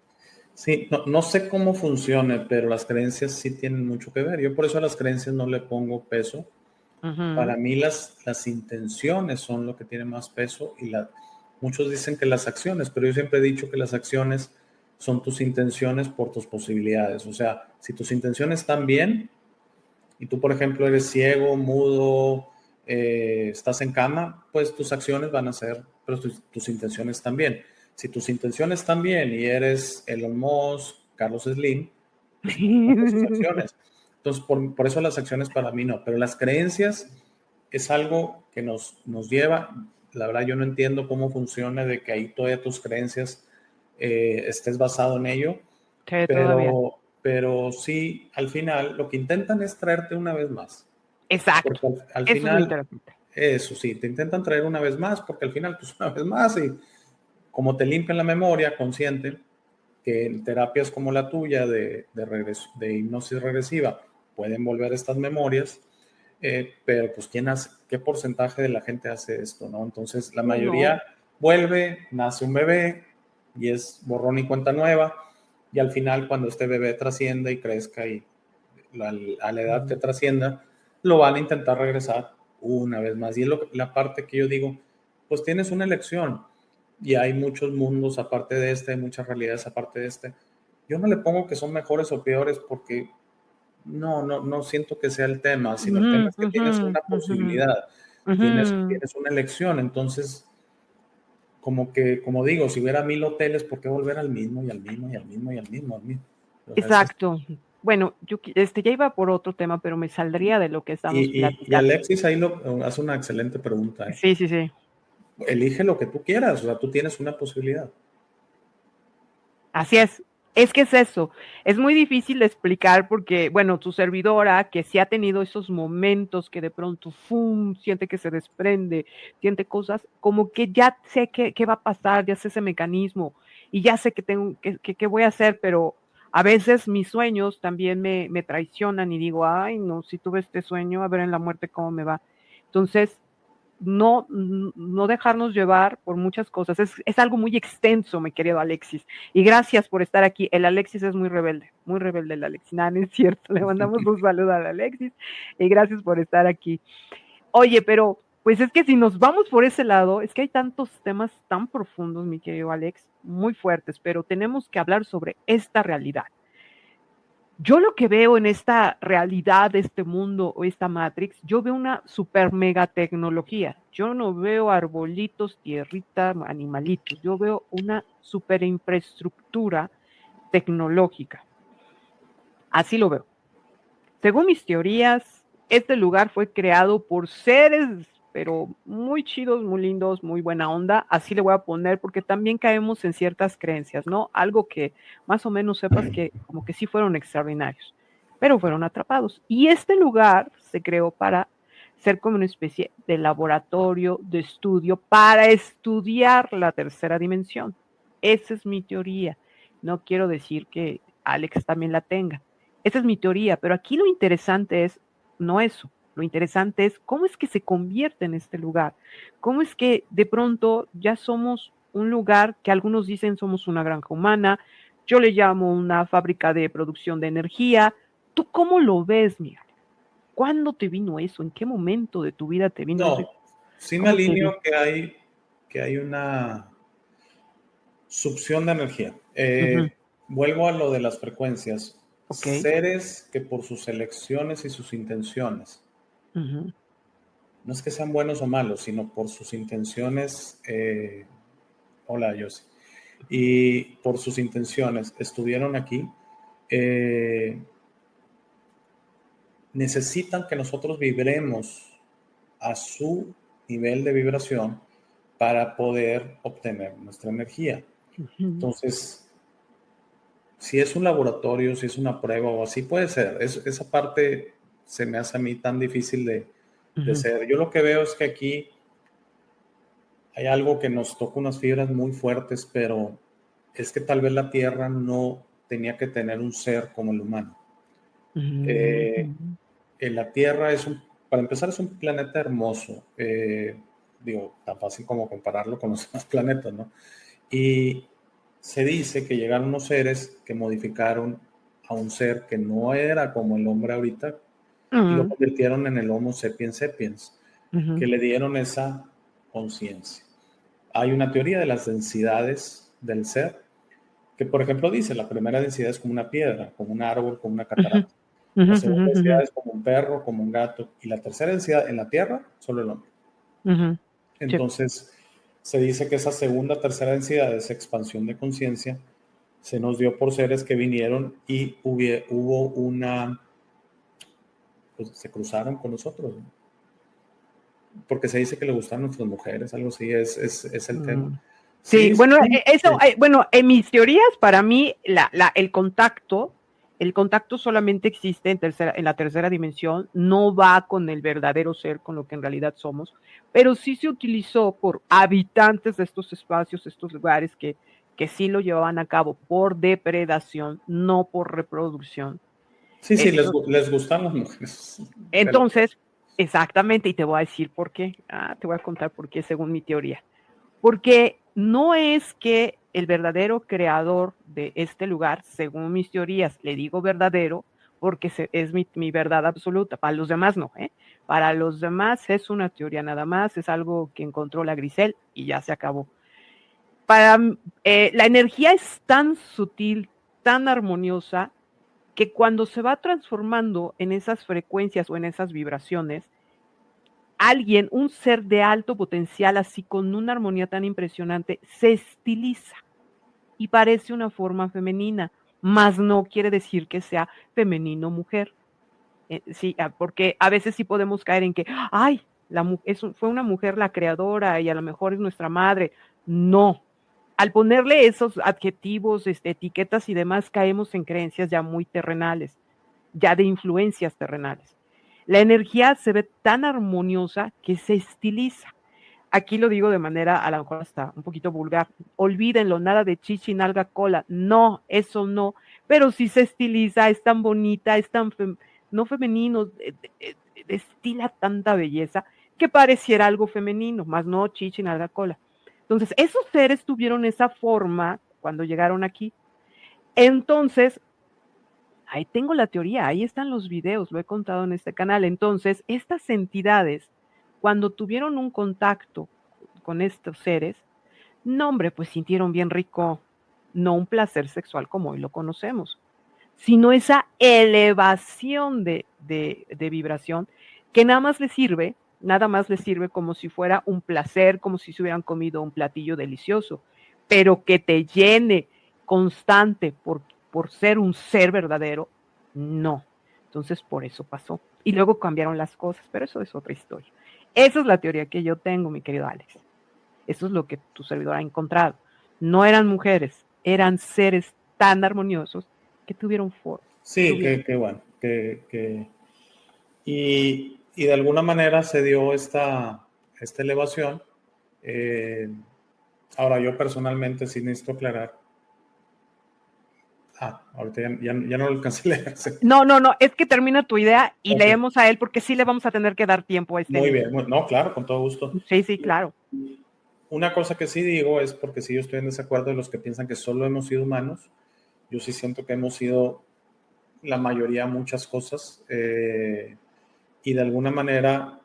Sí, no sé cómo funcione, pero las creencias sí tienen mucho que ver. Yo por eso a las creencias no le pongo peso. Para mí las intenciones son lo que tiene más peso y muchos dicen que las acciones, pero yo siempre he dicho que las acciones son tus intenciones por tus posibilidades. O sea, si tus intenciones están bien y tú, por ejemplo, eres ciego, mudo, estás en cama, pues tus acciones van a ser, pero tus intenciones también. Si tus intenciones están bien y eres Elon Musk, Carlos Slim, pues tus acciones. Entonces, por eso las acciones para mí no, pero las creencias es algo que nos lleva, la verdad yo no entiendo cómo funciona de que ahí todavía tus creencias estés basado en ello, Sí, todavía. Pero sí, al final lo que intentan es traerte una vez más. Exacto. Porque al Eso es lo final, interesante. eso sí, te intentan traer una vez más, porque al final, pues una vez más, y como te limpian la memoria consciente, que en terapias como la tuya de hipnosis regresiva pueden volver estas memorias, pero pues ¿qué porcentaje de la gente hace esto, no? Entonces la mayoría vuelve, nace un bebé y es borrón y cuenta nueva, y al final cuando este bebé trascienda y crezca y a la edad que trascienda, lo van a intentar regresar una vez más. Y es la parte que yo digo, pues tienes una elección y hay muchos mundos aparte de este, hay muchas realidades aparte de este. Yo no le pongo que son mejores o peores porque no siento que sea el tema, sino el tema es que tienes una posibilidad, tienes una elección. Entonces, como digo, si hubiera 1000 hoteles, ¿por qué volver al mismo y al mismo y al mismo y al mismo? Exacto. Bueno, yo ya iba por otro tema, pero me saldría de lo que estamos Y platicando. Alexis ahí hace una excelente pregunta. Sí. Elige lo que tú quieras, o sea, tú tienes una posibilidad. Así es que es eso, es muy difícil de explicar porque, bueno, tu servidora que sí ha tenido esos momentos que de pronto, ¡fum!, siente que se desprende, siente cosas, como que ya sé qué va a pasar, ya sé ese mecanismo y ya sé que voy a hacer, pero a veces mis sueños también me traicionan y digo, ay, no, si tuve este sueño, a ver en la muerte cómo me va. Entonces, no dejarnos llevar por muchas cosas. Es algo muy extenso, mi querido Alexis. Y gracias por estar aquí. El Alexis es muy rebelde el Alexis. Nada, no es cierto. Le mandamos un saludo al Alexis y gracias por estar aquí. Oye, pero pues es que si nos vamos por ese lado, es que hay tantos temas tan profundos, mi querido Alex, muy fuertes, pero tenemos que hablar sobre esta realidad. Yo lo que veo en esta realidad, este mundo o esta Matrix, yo veo una super mega tecnología. Yo no veo arbolitos, tierrita, animalitos. Yo veo una super infraestructura tecnológica. Así lo veo. Según mis teorías, este lugar fue creado por seres, pero muy chidos, muy lindos, muy buena onda. Así le voy a poner, porque también caemos en ciertas creencias, ¿no? Algo que más o menos sepas que como que sí fueron extraordinarios, pero fueron atrapados. Y este lugar se creó para ser como una especie de laboratorio, de estudio, para estudiar la tercera dimensión. Esa es mi teoría. No quiero decir que Alex también la tenga. Esa es mi teoría, pero aquí lo interesante es no eso. Lo interesante es cómo es que se convierte en este lugar. Cómo es que de pronto ya somos un lugar que algunos dicen somos una granja humana. Yo le llamo una fábrica de producción de energía. ¿Tú cómo lo ves, Miguel? ¿Cuándo te vino eso? ¿En qué momento de tu vida te vino eso? No, sí me ¿Cómo te vi? alineo que hay una succión de energía. Ujú. Vuelvo a lo de las frecuencias. Ok. Seres que por sus elecciones y sus intenciones, Ujú. no es que sean buenos o malos, sino por sus intenciones, hola, Yossi, y por sus intenciones estuvieron aquí, eh, necesitan que nosotros vibremos a su nivel de vibración para poder obtener nuestra energía. Ujú. Entonces, si es un laboratorio, si es una prueba o así, puede ser. Esa parte se me hace a mí tan difícil de Ujú. ser. Yo lo que veo es que aquí hay algo que nos toca unas fibras muy fuertes, pero es que tal vez la Tierra no tenía que tener un ser como el humano. Eh, Ujú. la Tierra para empezar, es un planeta hermoso. Digo, tan fácil como compararlo con los demás planetas, ¿no? Y se dice que llegaron unos seres que modificaron a un ser que no era como el hombre ahorita y lo Ujú. convirtieron en el Homo sapiens sapiens, que Ujú. le dieron esa conciencia. Hay una teoría de las densidades del ser que, por ejemplo, dice la primera densidad es como una piedra, como un árbol, como una Ujú. catarata. Ujú. La segunda Ujú. densidad es como un perro, como un gato. Y la tercera densidad en la Tierra, solo el hombre. Ujú. Sí. Entonces, se dice que esa segunda, tercera densidad, esa expansión de conciencia, se nos dio por seres que vinieron y hubo una, pues se cruzaron con nosotros, ¿no? Porque se dice que le gustan nuestras mujeres, algo así, es el tema. Mm. Sí, Sí, sí, bueno, sí, eso, sí. bueno, en mis teorías, para mí, el contacto solamente existe en la tercera dimensión, no va con el verdadero ser, con lo que en realidad somos, pero sí se utilizó por habitantes de estos espacios, estos lugares que sí lo llevaban a cabo por depredación, no por reproducción. Sí, sí, Esto, les gustan las mujeres. entonces, exactamente, y te voy a decir por qué. Te voy a contar por qué, según mi teoría. Porque no es que el verdadero creador de este lugar, según mis teorías, le digo verdadero, porque es mi verdad absoluta. Para los demás no, ¿eh? Para los demás es una teoría nada más, es algo que encontró la Grisel y ya se acabó. Para la energía es tan sutil, tan armoniosa, que cuando se va transformando en esas frecuencias o en esas vibraciones, alguien, un ser de alto potencial, así con una armonía tan impresionante, se estiliza y parece una forma femenina, mas no quiere decir que sea femenino mujer. Sí, porque a veces sí podemos caer en que, ay, fue una mujer la creadora y a lo mejor es nuestra madre. No. Al ponerle esos adjetivos, etiquetas y demás, caemos en creencias ya muy terrenales, ya de influencias terrenales. La energía se ve tan armoniosa que se estiliza. Aquí lo digo de manera a lo mejor hasta un poquito vulgar. Olvídenlo, nada de chichi, nalga, cola. No, eso no. Pero sí se estiliza, es tan bonita, es tan no femenino, destila tanta belleza que pareciera algo femenino, más no chichi, nalga, cola. Entonces, esos seres tuvieron esa forma cuando llegaron aquí. Entonces, ahí tengo la teoría, ahí están los videos, lo he contado en este canal. Entonces, estas entidades, cuando tuvieron un contacto con estos seres, no, hombre, pues sintieron bien rico, no un placer sexual como hoy lo conocemos. sino esa elevación de vibración que nada más les sirve como si fuera un placer, como si se hubieran comido un platillo delicioso, pero que te llene constante por ser un ser verdadero, no. Entonces, por eso pasó. Y luego cambiaron las cosas, pero eso es otra historia. Esa es la teoría que yo tengo, mi querido Alex. Eso es lo que tu servidor ha encontrado. No eran mujeres, eran seres tan armoniosos que tuvieron forma. Sí, que bueno, y de alguna manera se dio esta elevación. Ahora, yo personalmente sí necesito aclarar. Ahorita ya no lo alcancé a leer. No, es que termina tu idea y Okay. leemos a él porque sí le vamos a tener que dar tiempo a este Muy niño. bien, no, claro, con todo gusto. Sí, claro. Una cosa que sí digo es porque sí yo estoy en desacuerdo de los que piensan que solo hemos sido humanos. Yo sí siento que hemos sido la mayoría muchas cosas y de alguna manera,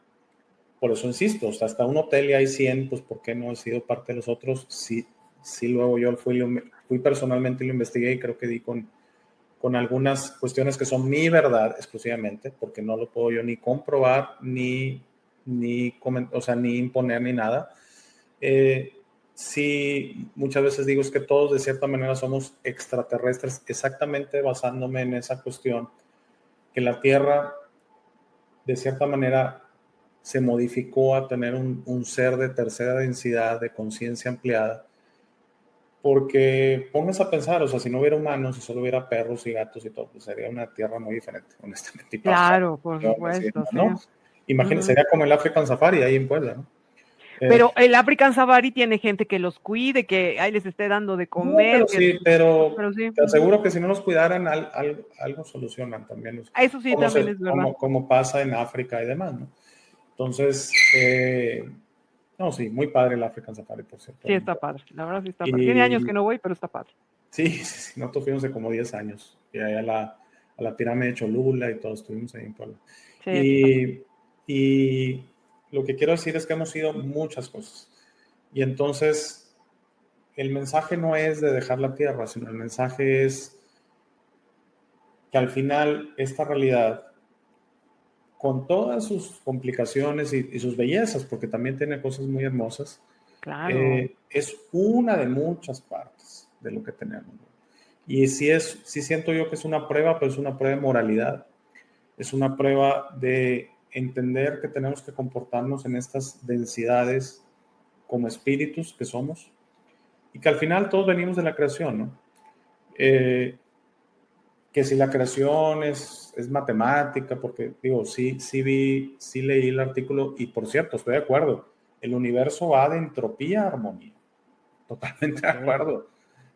por eso insisto, o sea, hasta un hotel y hay 100, pues ¿por qué no he sido parte de los otros? Sí, luego yo fui personalmente y lo investigué y creo que di con algunas cuestiones que son mi verdad exclusivamente, porque no lo puedo yo ni comprobar, ni imponer ni nada. Sí, muchas veces digo es que todos de cierta manera somos extraterrestres, exactamente basándome en esa cuestión, que la Tierra de cierta manera se modificó a tener un ser de tercera densidad, de conciencia ampliada, porque pongas a pensar, o sea, si no hubiera humanos, si solo hubiera perros y gatos y todo, pues sería una Tierra muy diferente, honestamente. Claro, por supuesto, ¿no? sí. Imagínense, sería como el African Safari ahí en Puebla, ¿no? Pero el African Safari tiene gente que los cuide, que ahí les esté dando de comer. No, pero sí. Te aseguro que si no los cuidaran, algo solucionan también. Eso sí, también es verdad. Como pasa en África y demás, ¿no? Entonces, no, sí, muy padre el African Safari, por cierto. Sí, está padre, la verdad sí está padre. Tiene años que no voy, pero está padre. Sí, nosotros fuimos de como 10 años, y ahí a la pirámide de Cholula y todos estuvimos ahí en Puebla. Sí, y lo que quiero decir es que hemos sido muchas cosas. Y entonces, el mensaje no es de dejar la tierra, sino el mensaje es que al final esta realidad, con todas sus complicaciones y sus bellezas, porque también tiene cosas muy hermosas, claro. Es una de muchas partes de lo que tenemos. Y sí siento yo que es una prueba, pero es una prueba de moralidad. Es una prueba de entender que tenemos que comportarnos en estas densidades como espíritus que somos y que al final todos venimos de la creación, ¿no? Que si la creación es matemática, porque digo, sí leí el artículo y por cierto, estoy de acuerdo, el universo va de entropía a armonía. Totalmente de acuerdo,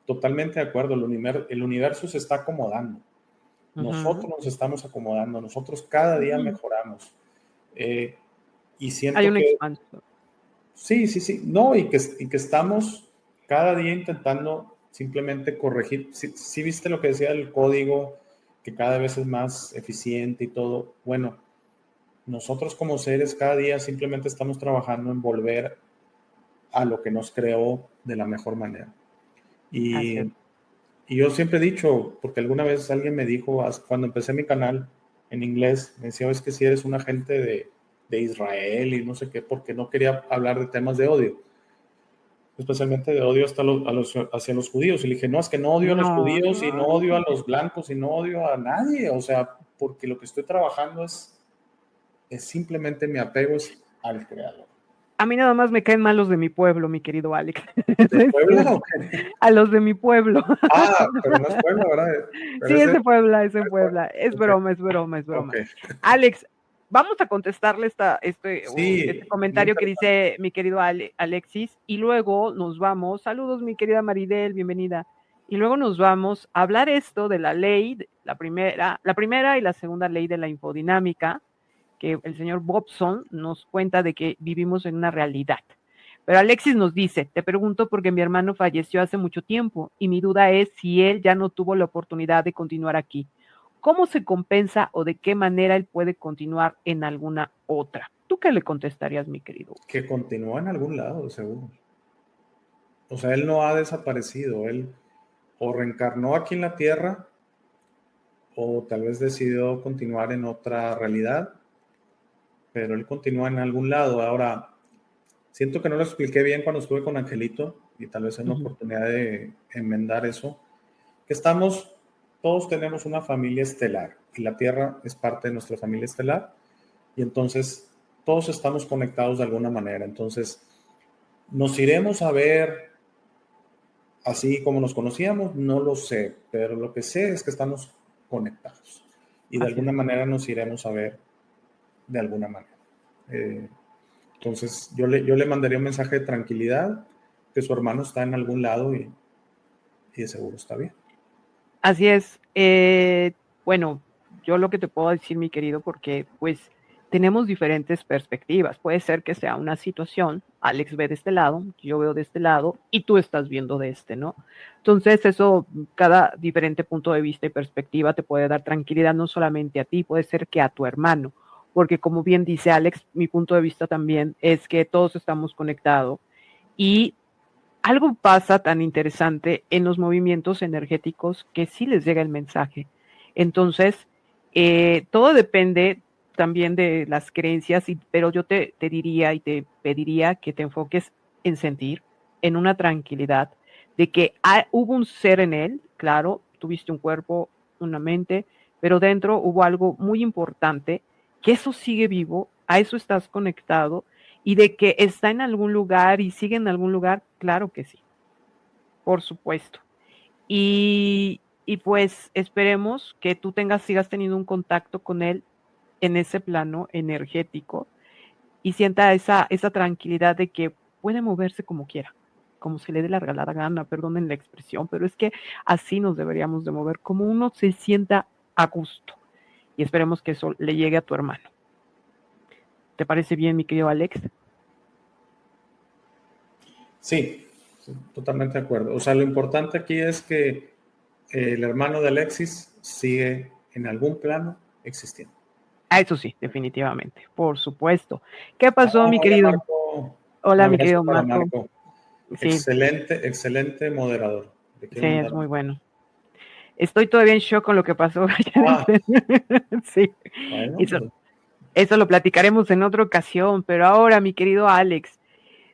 totalmente de acuerdo. El universo se está acomodando. Nosotros nos estamos acomodando, nosotros cada día mejoramos. Y siento hay una que... expansión. Sí, no, y que estamos cada día intentando simplemente corregir. Sí viste lo que decía el código, que cada vez es más eficiente y todo. Bueno, nosotros como seres cada día simplemente estamos trabajando en volver a lo que nos creó de la mejor manera. Y yo siempre he dicho, porque alguna vez alguien me dijo, cuando empecé mi canal en inglés, me decía, es que si eres un agente de Israel y no sé qué, porque no quería hablar de temas de odio, especialmente de odio hacia los judíos. Y le dije, no, es que no odio a los judíos y no odio a los blancos y no odio a nadie, o sea, porque lo que estoy trabajando es simplemente mi apego es al creador. A mí nada más me caen mal los de mi pueblo, mi querido Alex. ¿De Puebla o qué? A los de mi pueblo. Pero no es Puebla, ¿verdad? Pero sí, es de Puebla, es de Puebla. Es broma. Okay. Alex, vamos a contestarle este Sí, comentario que dice mi querido Alexis y luego nos vamos. Saludos, mi querida Maridel, bienvenida. Y luego nos vamos a hablar esto de la ley, la primera y la segunda ley de la infodinámica, que el señor Bobson nos cuenta de que vivimos en una realidad. Pero Alexis nos dice, te pregunto porque mi hermano falleció hace mucho tiempo y mi duda es si él ya no tuvo la oportunidad de continuar aquí. ¿Cómo se compensa o de qué manera él puede continuar en alguna otra? ¿Tú qué le contestarías, mi querido? Que continúa en algún lado, seguro. O sea, él no ha desaparecido, él o reencarnó aquí en la Tierra o tal vez decidió continuar en otra realidad, pero él continúa en algún lado. Ahora, siento que no lo expliqué bien cuando estuve con Angelito y tal vez es una oportunidad de enmendar eso, que todos tenemos una familia estelar y la Tierra es parte de nuestra familia estelar y entonces todos estamos conectados de alguna manera. Entonces, nos iremos a ver así como nos conocíamos, no lo sé, pero lo que sé es que estamos conectados y de alguna manera nos iremos a ver de alguna manera. Entonces, yo le mandaría un mensaje de tranquilidad, que su hermano está en algún lado y de seguro está bien. Así es. Bueno, yo lo que te puedo decir, mi querido, porque pues tenemos diferentes perspectivas. Puede ser que sea una situación, Alex ve de este lado, yo veo de este lado y tú estás viendo de este, ¿no? Entonces eso, cada diferente punto de vista y perspectiva te puede dar tranquilidad no solamente a ti, puede ser que a tu hermano, porque como bien dice Alex, mi punto de vista también es que todos estamos conectados y algo pasa tan interesante en los movimientos energéticos que sí les llega el mensaje. Entonces, todo depende también de las creencias, pero yo te diría y te pediría que te enfoques en sentir, en una tranquilidad, de que hubo un ser en él, claro, tuviste un cuerpo, una mente, pero dentro hubo algo muy importante, que eso sigue vivo, a eso estás conectado, y de que está en algún lugar y sigue en algún lugar, claro que sí, por supuesto. Y pues esperemos que tú sigas teniendo un contacto con él en ese plano energético y sienta esa tranquilidad de que puede moverse como quiera, como se le dé la regalada gana, perdonen la expresión, pero es que así nos deberíamos de mover, como uno se sienta a gusto. Y esperemos que eso le llegue a tu hermano. ¿Te parece bien, mi querido Alex? Sí, totalmente de acuerdo. O sea, lo importante aquí es que el hermano de Alexis sigue en algún plano existiendo. Eso sí, definitivamente, por supuesto. ¿Qué pasó, mi Hola, querido? Marco. Un Hola, mi abrazo querido para Marco. Marco. Sí, Excelente, excelente moderador. Le sí, quiero es mandar muy un... bueno. Estoy todavía en shock con lo que pasó. Ah, Sí, bueno, eso, pues, eso lo platicaremos en otra ocasión, pero ahora, mi querido Alex,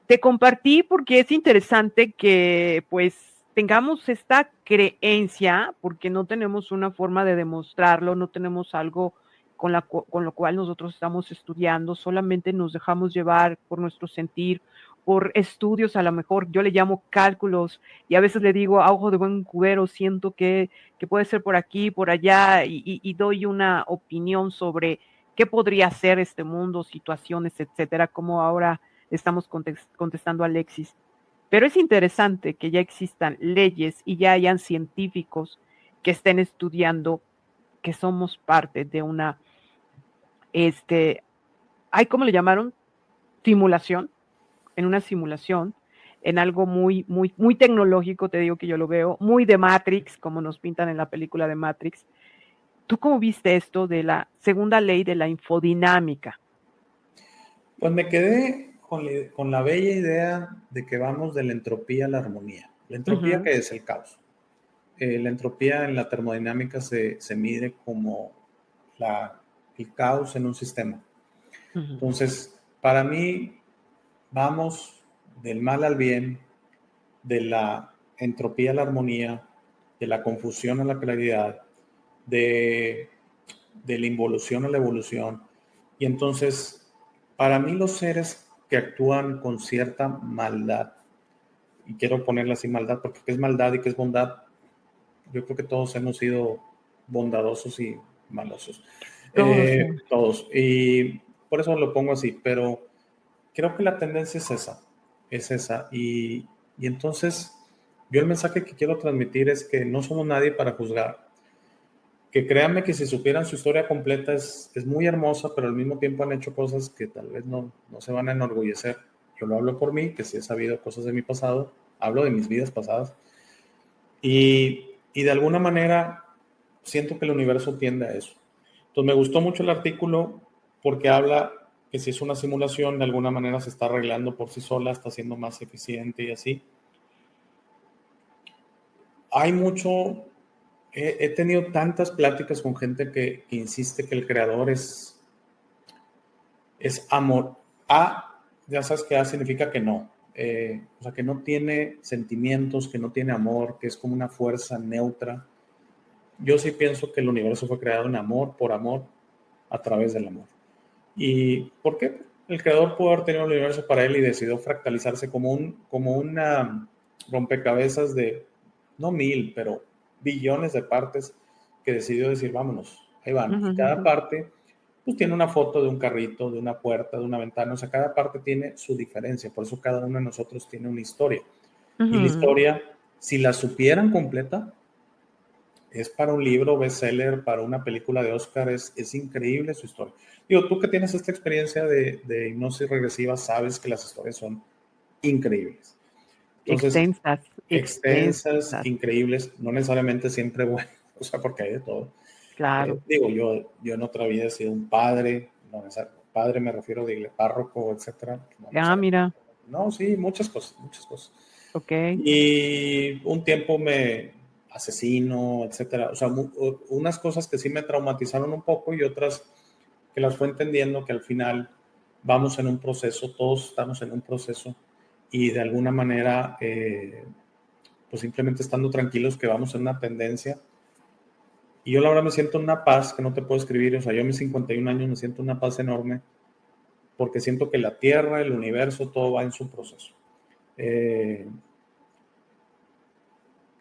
te compartí porque es interesante que pues tengamos esta creencia, porque no tenemos una forma de demostrarlo, no tenemos algo con lo cual nosotros estamos estudiando, solamente nos dejamos llevar por nuestro sentir, por estudios, a lo mejor yo le llamo cálculos, y a veces le digo a ojo de buen cubero, siento que puede ser por aquí, por allá, y doy una opinión sobre qué podría ser este mundo, situaciones, etcétera, como ahora estamos contestando a Alexis. Pero es interesante que ya existan leyes y ya hayan científicos que estén estudiando que somos parte de una, ¿hay cómo le llamaron? Simulación, en una simulación, en algo muy, muy, muy tecnológico, te digo que yo lo veo, muy de Matrix, como nos pintan en la película de Matrix. ¿Tú cómo viste esto de la segunda ley de la infodinámica? pues me quedé con la bella idea de que vamos de la entropía a la armonía. La entropía, ¿qué es? El caos. La entropía en la termodinámica se mide como el caos en un sistema. Entonces, para mí, vamos del mal al bien, de la entropía a la armonía, de la confusión a la claridad, de la involución a la evolución. Y entonces, para mí los seres que actúan con cierta maldad, y quiero ponerla así maldad, porque ¿qué es maldad y qué es bondad? Yo creo que todos hemos sido bondadosos y malosos. Todos, sí. Todos. Y por eso lo pongo así, pero creo que la tendencia es esa. Es esa. Y entonces, yo el mensaje que quiero transmitir es que no somos nadie para juzgar. Que créanme que si supieran su historia completa es muy hermosa, pero al mismo tiempo han hecho cosas que tal vez no se van a enorgullecer. Yo lo hablo por mí, que sí he sabido cosas de mi pasado, hablo de mis vidas pasadas, y de alguna manera siento que el universo tiende a eso. Entonces me gustó mucho el artículo porque habla que si es una simulación, de alguna manera se está arreglando por sí sola, está siendo más eficiente y así. Hay mucho He tenido tantas pláticas con gente que insiste que el creador es amor. Ya sabes que A significa que no. O sea, que no tiene sentimientos, que no tiene amor, que es como una fuerza neutra. Yo sí pienso que el universo fue creado en amor, por amor, a través del amor. ¿Y por qué? El creador pudo haber tenido el universo para él y decidió fractalizarse como una rompecabezas de, no 1000, pero billones de partes que decidió decir, vámonos, ahí van. Y cada parte, pues tiene una foto de un carrito, de una puerta, de una ventana. O sea, cada parte tiene su diferencia. Por eso cada uno de nosotros tiene una historia. Y la historia, si la supieran completa, es para un libro bestseller, para una película de Oscar, es increíble su historia. Digo, tú que tienes esta experiencia de hipnosis regresiva, sabes que las historias son increíbles. Entonces, extensas, increíbles, no necesariamente siempre buenas, o sea, porque hay de todo. Claro. Digo, yo en otra vida he sido un padre, no, padre me refiero de párroco, etcétera. No, Mira. No, sí, muchas cosas, muchas cosas. Ok. Y un tiempo asesino, etcétera. O sea, unas cosas que sí me traumatizaron un poco y otras que las fue entendiendo que al final vamos en un proceso, todos estamos en un proceso y de alguna manera, pues simplemente estando tranquilos que vamos en una tendencia. Y yo la verdad me siento una paz que no te puedo escribir. O sea, yo a mis 51 años me siento una paz enorme porque siento que la Tierra, el universo, todo va en su proceso.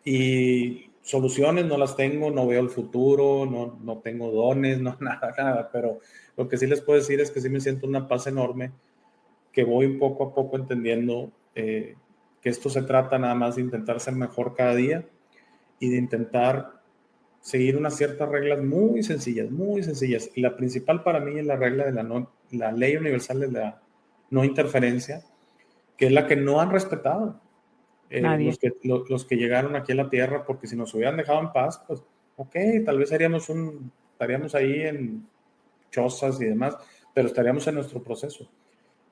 Y soluciones no las tengo, no veo el futuro, no tengo dones, no nada, pero lo que sí les puedo decir es que sí me siento una paz enorme, que voy poco a poco entendiendo que esto se trata nada más de intentar ser mejor cada día y de intentar seguir unas ciertas reglas muy sencillas, muy sencillas. Y la principal para mí es la regla de la ley universal de la no interferencia, que es la que no han respetado. Los que llegaron aquí a la Tierra, porque si nos hubieran dejado en paz, pues, ok, tal vez estaríamos ahí en chozas y demás, pero estaríamos en nuestro proceso.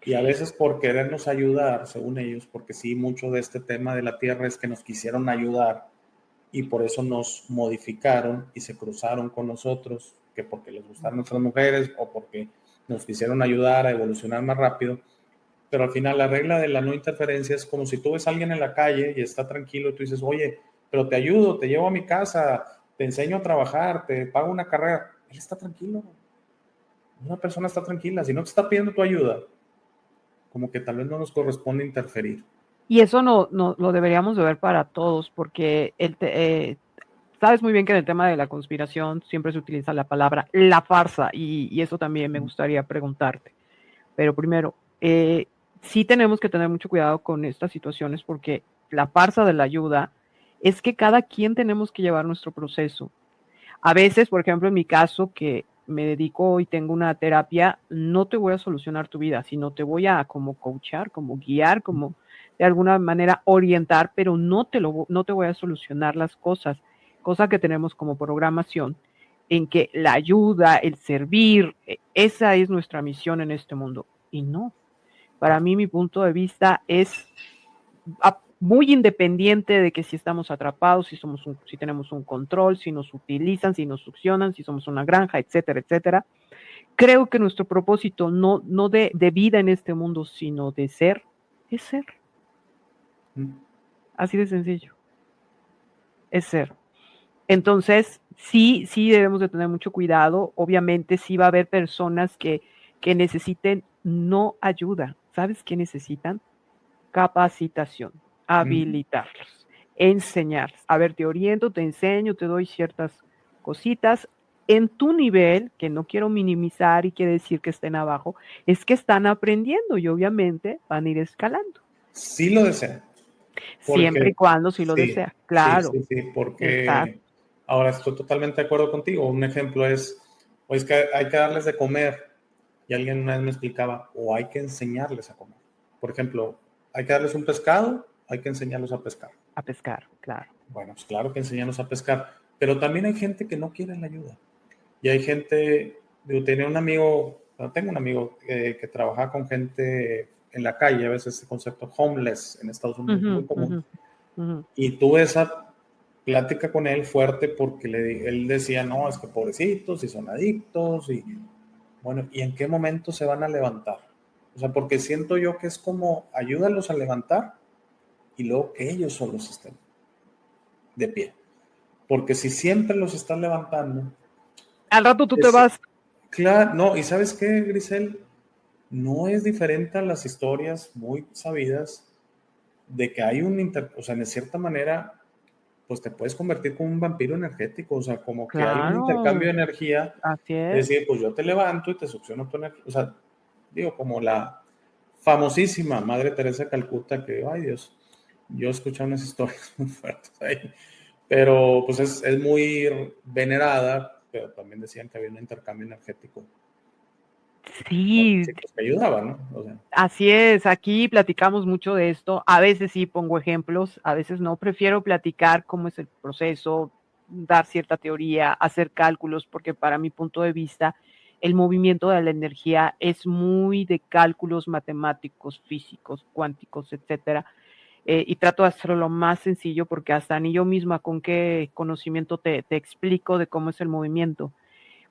Y a veces por querernos ayudar, según ellos, porque sí, mucho de este tema de la Tierra es que nos quisieron ayudar y por eso nos modificaron y se cruzaron con nosotros, que porque les gustaron nuestras mujeres o porque nos quisieron ayudar a evolucionar más rápido. Pero al final la regla de la no interferencia es como si tú ves a alguien en la calle y está tranquilo y tú dices, oye, pero te ayudo, te llevo a mi casa, te enseño a trabajar, te pago una carrera. Él está tranquilo. Una persona está tranquila. Si no te está pidiendo tu ayuda, como que tal vez no nos corresponde interferir. Y eso no lo deberíamos de ver para todos, porque sabes muy bien que en el tema de la conspiración siempre se utiliza la palabra la farsa, y eso también me gustaría preguntarte. Pero primero, sí tenemos que tener mucho cuidado con estas situaciones, porque la farsa de la ayuda es que cada quien tenemos que llevar nuestro proceso. A veces, por ejemplo, en mi caso, que me dedico y tengo una terapia, no te voy a solucionar tu vida, sino te voy a como coachar, como guiar, como de alguna manera orientar, pero no te voy a solucionar las cosas, cosa que tenemos como programación, en que la ayuda, el servir, esa es nuestra misión en este mundo. Y no, para mí mi punto de vista es muy independiente de que si estamos atrapados, si tenemos un control, si nos utilizan, si nos succionan, si somos una granja, etcétera, etcétera. Creo que nuestro propósito no de vida en este mundo, sino de ser, es ser. Así de sencillo. Es ser. Entonces, sí debemos de tener mucho cuidado. Obviamente sí va a haber personas que necesiten no ayuda. ¿Sabes qué necesitan? Capacitación, habilitarlos, enseñarles. A ver, te oriento, te enseño, te doy ciertas cositas en tu nivel, que no quiero minimizar y quiere decir que estén abajo, es que están aprendiendo y obviamente van a ir escalando. Sí lo desea. Siempre y cuando sí lo desea, claro. Sí, porque ahora estoy totalmente de acuerdo contigo. Un ejemplo es que hay que darles de comer. Y alguien una vez me explicaba, o hay que enseñarles a comer. Por ejemplo, hay que darles un pescado, hay que enseñarlos a pescar. A pescar, claro. Bueno, pues claro que enseñarlos a pescar. Pero también hay gente que no quiere la ayuda. Y hay gente, tengo un amigo que trabaja con gente en la calle, a veces ese concepto homeless en Estados Unidos, muy común. Y tú ves plática con él fuerte porque él decía, no, es que pobrecitos, y son adictos, y bueno, ¿y en qué momento se van a levantar? O sea, porque siento yo que es como ayúdalos a levantar y luego que ellos solos estén de pie. Porque si siempre los están levantando, Al rato tú te vas. claro, no, y ¿sabes qué, Grisel? No es diferente a las historias muy sabidas de que hay o sea, en cierta manera, pues te puedes convertir como un vampiro energético, o sea, como que hay un intercambio Claro, de energía, así es es. decir, pues yo te levanto y te succiono tu energía, o sea, digo, como la famosísima Madre Teresa de Calcuta, que, ay Dios, yo he escuchado unas historias muy fuertes ahí, pero pues es muy venerada, pero también decían que había un intercambio energético con los Sí, chicos que ayudaban, ¿no? O sea, así es. Aquí platicamos mucho de esto. A veces sí pongo ejemplos, a veces no. Prefiero platicar cómo es el proceso, dar cierta teoría, hacer cálculos, porque para mi punto de vista, el movimiento de la energía es muy de cálculos matemáticos, físicos, cuánticos, etcétera. Y trato de hacerlo lo más sencillo porque hasta ni yo misma con qué conocimiento te explico de cómo es el movimiento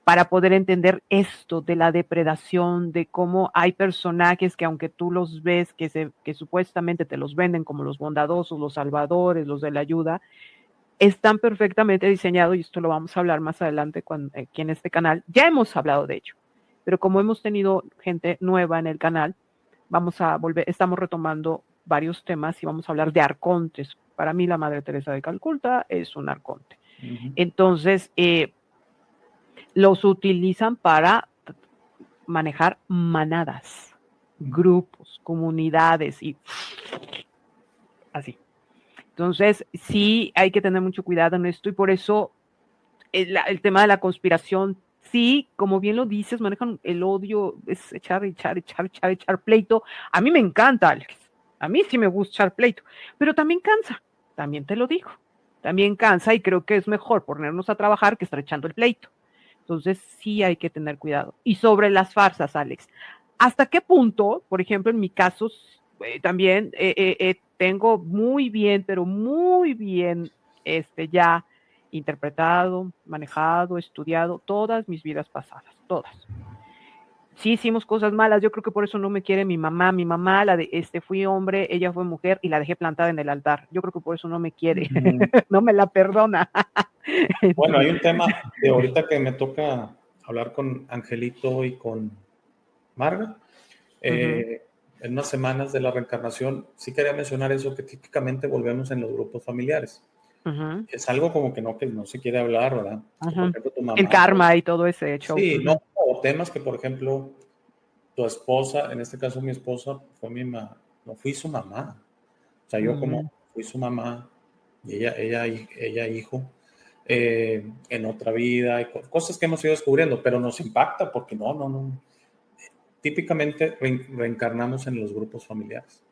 para poder entender esto de la depredación, de cómo hay personajes que aunque tú los ves, que supuestamente te los venden como los bondadosos, los salvadores, los de la ayuda, están perfectamente diseñados, y esto lo vamos a hablar más adelante aquí en este canal, ya hemos hablado de ello, pero como hemos tenido gente nueva en el canal, estamos retomando varios temas y vamos a hablar de arcontes. Para mí la Madre Teresa de Calcuta es un arconte. Entonces, los utilizan para manejar manadas, grupos, comunidades y así. Entonces, sí hay que tener mucho cuidado en esto y por eso el tema de la conspiración, sí, como bien lo dices, manejan el odio, es echar pleito. A mí me encanta, Alex. A mí sí me gusta echar pleito, pero también cansa, también te lo digo. También cansa y creo que es mejor ponernos a trabajar que estar echando el pleito. Entonces, sí hay que tener cuidado. Y sobre las farsas, Alex, ¿hasta qué punto, por ejemplo, en mi caso, también tengo muy bien, pero muy bien, ya interpretado, manejado, estudiado todas mis vidas pasadas, todas. Sí hicimos cosas malas, yo creo que por eso no me quiere mi mamá. Mi mamá, fui hombre, ella fue mujer y la dejé plantada en el altar. Yo creo que por eso no me quiere, no me la perdona. bueno, hay un tema de ahorita que me toca hablar con Angelito y con Marga. En unas semanas de la reencarnación, sí quería mencionar eso, que típicamente volvemos en los grupos familiares. Es algo como que no se quiere hablar, ¿verdad? Que, por ejemplo, tu mamá. El karma y todo ese hecho. Sí, no, o temas que, por ejemplo, tu esposa, en este caso mi esposa, no fui su mamá. O sea, yo como fui su mamá y ella hijo, en otra vida, y cosas que hemos ido descubriendo, pero nos impacta porque no. Típicamente reencarnamos en los grupos familiares.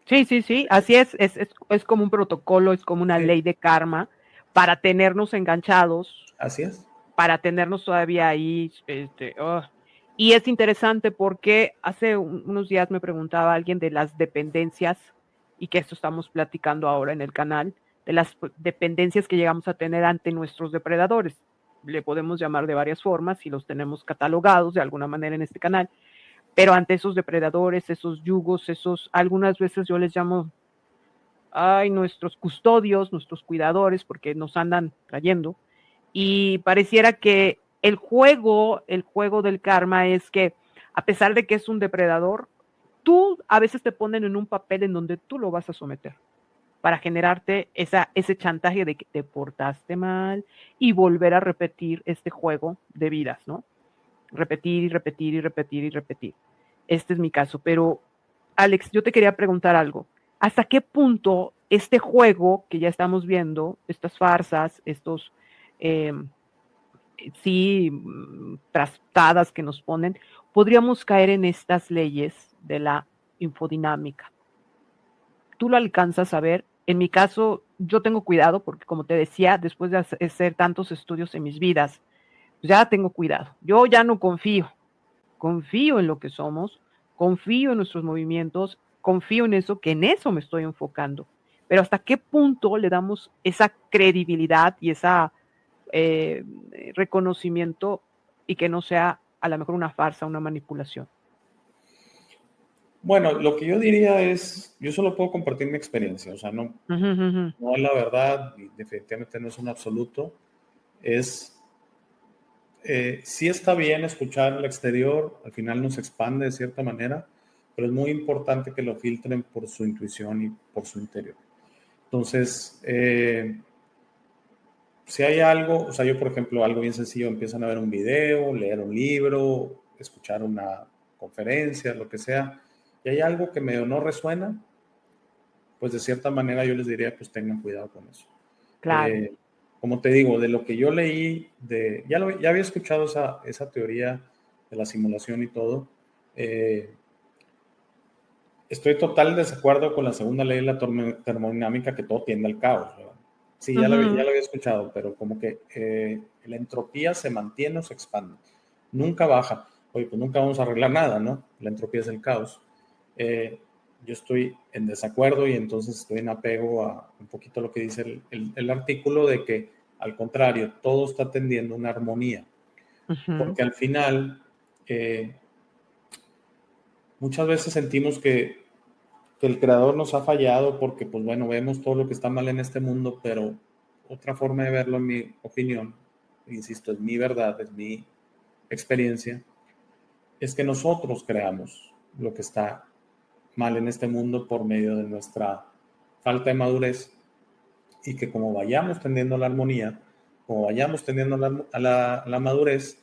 Sí, así es como un protocolo, es como una ley de karma para tenernos enganchados. Así es. Para tenernos todavía ahí. Y es interesante porque hace unos días me preguntaba alguien de las dependencias, y que esto estamos platicando ahora en el canal, de las dependencias que llegamos a tener ante nuestros depredadores. Le podemos llamar de varias formas y los tenemos catalogados de alguna manera en este canal, pero ante esos depredadores, esos yugos, algunas veces yo les llamo, nuestros custodios, nuestros cuidadores, porque nos andan trayendo. Y pareciera que el juego del karma es que, a pesar de que es un depredador, tú a veces te ponen en un papel en donde tú lo vas a someter para generarte ese chantaje de que te portaste mal y volver a repetir este juego de vidas, ¿no? Repetir y repetir y repetir y repetir. Este es mi caso, pero Alex, yo te quería preguntar algo. ¿Hasta qué punto este juego que ya estamos viendo, estas farsas, estos trastadas que nos ponen, podríamos caer en estas leyes de la infodinámica? ¿Tú lo alcanzas a ver? En mi caso, yo tengo cuidado porque, como te decía, después de hacer tantos estudios en mis vidas, ya tengo cuidado. Yo ya no confío en lo que somos, confío en nuestros movimientos, confío en eso, que en eso me estoy enfocando. pero hasta qué punto le damos esa credibilidad y esa reconocimiento y que no sea a lo mejor una farsa, una manipulación. Bueno, lo que yo diría es, yo solo puedo compartir mi experiencia, o sea, no, no es la verdad, y definitivamente no es un absoluto, es, sí está bien escuchar al exterior, al final nos expande de cierta manera, pero es muy importante que lo filtren por su intuición y por su interior. Entonces, si hay algo, o sea, yo por ejemplo, algo bien sencillo, empiezan a ver un video, leer un libro, escuchar una conferencia, lo que sea, y hay algo que medio no resuena, pues de cierta manera yo les diría, pues tengan cuidado con eso. Claro. Como te digo, de lo que yo leí, ya había escuchado esa teoría de la simulación y todo, estoy total desacuerdo con la segunda ley de la termodinámica, que todo tiende al caos, ¿verdad? Sí, ya lo había escuchado, pero como que la entropía se mantiene o se expande. Nunca baja. Oye, pues nunca vamos a arreglar nada, ¿no? La entropía es el caos. Yo estoy en desacuerdo y entonces estoy en apego a un poquito lo que dice el artículo de que, al contrario, todo está tendiendo a una armonía. Porque al final, muchas veces sentimos que el creador nos ha fallado porque, pues bueno, vemos todo lo que está mal en este mundo, pero otra forma de verlo, en mi opinión, insisto, es mi verdad, es mi experiencia, es que nosotros creamos lo que está mal en este mundo por medio de nuestra falta de madurez, y que como vayamos tendiendo a la armonía, como vayamos tendiendo a la madurez,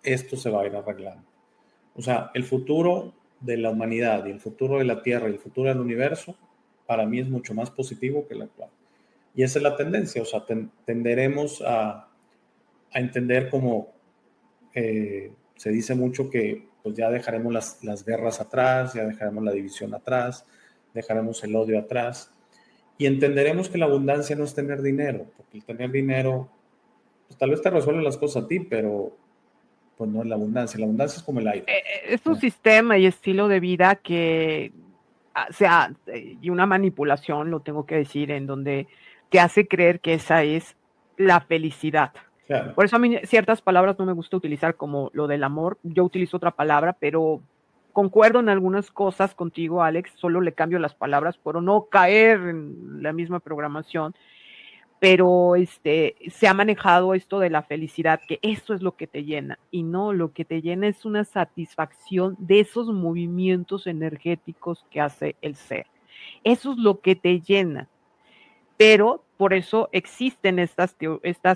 esto se va a ir arreglando. O sea, el futuro de la humanidad y el futuro de la Tierra y el futuro del universo, para mí es mucho más positivo que el actual. Y esa es la tendencia, o sea, tenderemos a entender como se dice mucho que pues ya dejaremos las guerras atrás, ya dejaremos la división atrás, dejaremos el odio atrás, y entenderemos que la abundancia no es tener dinero, porque el tener dinero, pues tal vez te resuelve las cosas a ti, pero pues no es la abundancia es como el aire. Es un sistema y estilo de vida que, o sea, y una manipulación, lo tengo que decir, en donde te hace creer que esa es la felicidad. Claro. Por eso a mí ciertas palabras no me gusta utilizar, como lo del amor. Yo utilizo otra palabra, pero concuerdo en algunas cosas contigo, Alex, solo le cambio las palabras por no caer en la misma programación. Pero se ha manejado esto de la felicidad, que eso es lo que te llena, y no, lo que te llena es una satisfacción de esos movimientos energéticos que hace el ser. Eso es lo que te llena. Pero por eso existen estas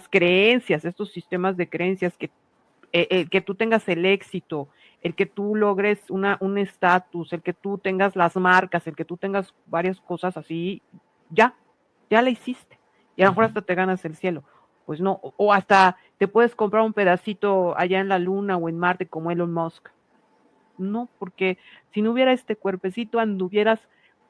creencias, estos sistemas de creencias, que tú tengas el éxito, el que tú logres un estatus, el que tú tengas las marcas, el que tú tengas varias cosas así, ya la hiciste. Y a lo mejor hasta te ganas el cielo. Pues no, o hasta te puedes comprar un pedacito allá en la luna o en Marte como Elon Musk. No, porque si no hubiera este cuerpecito, anduvieras,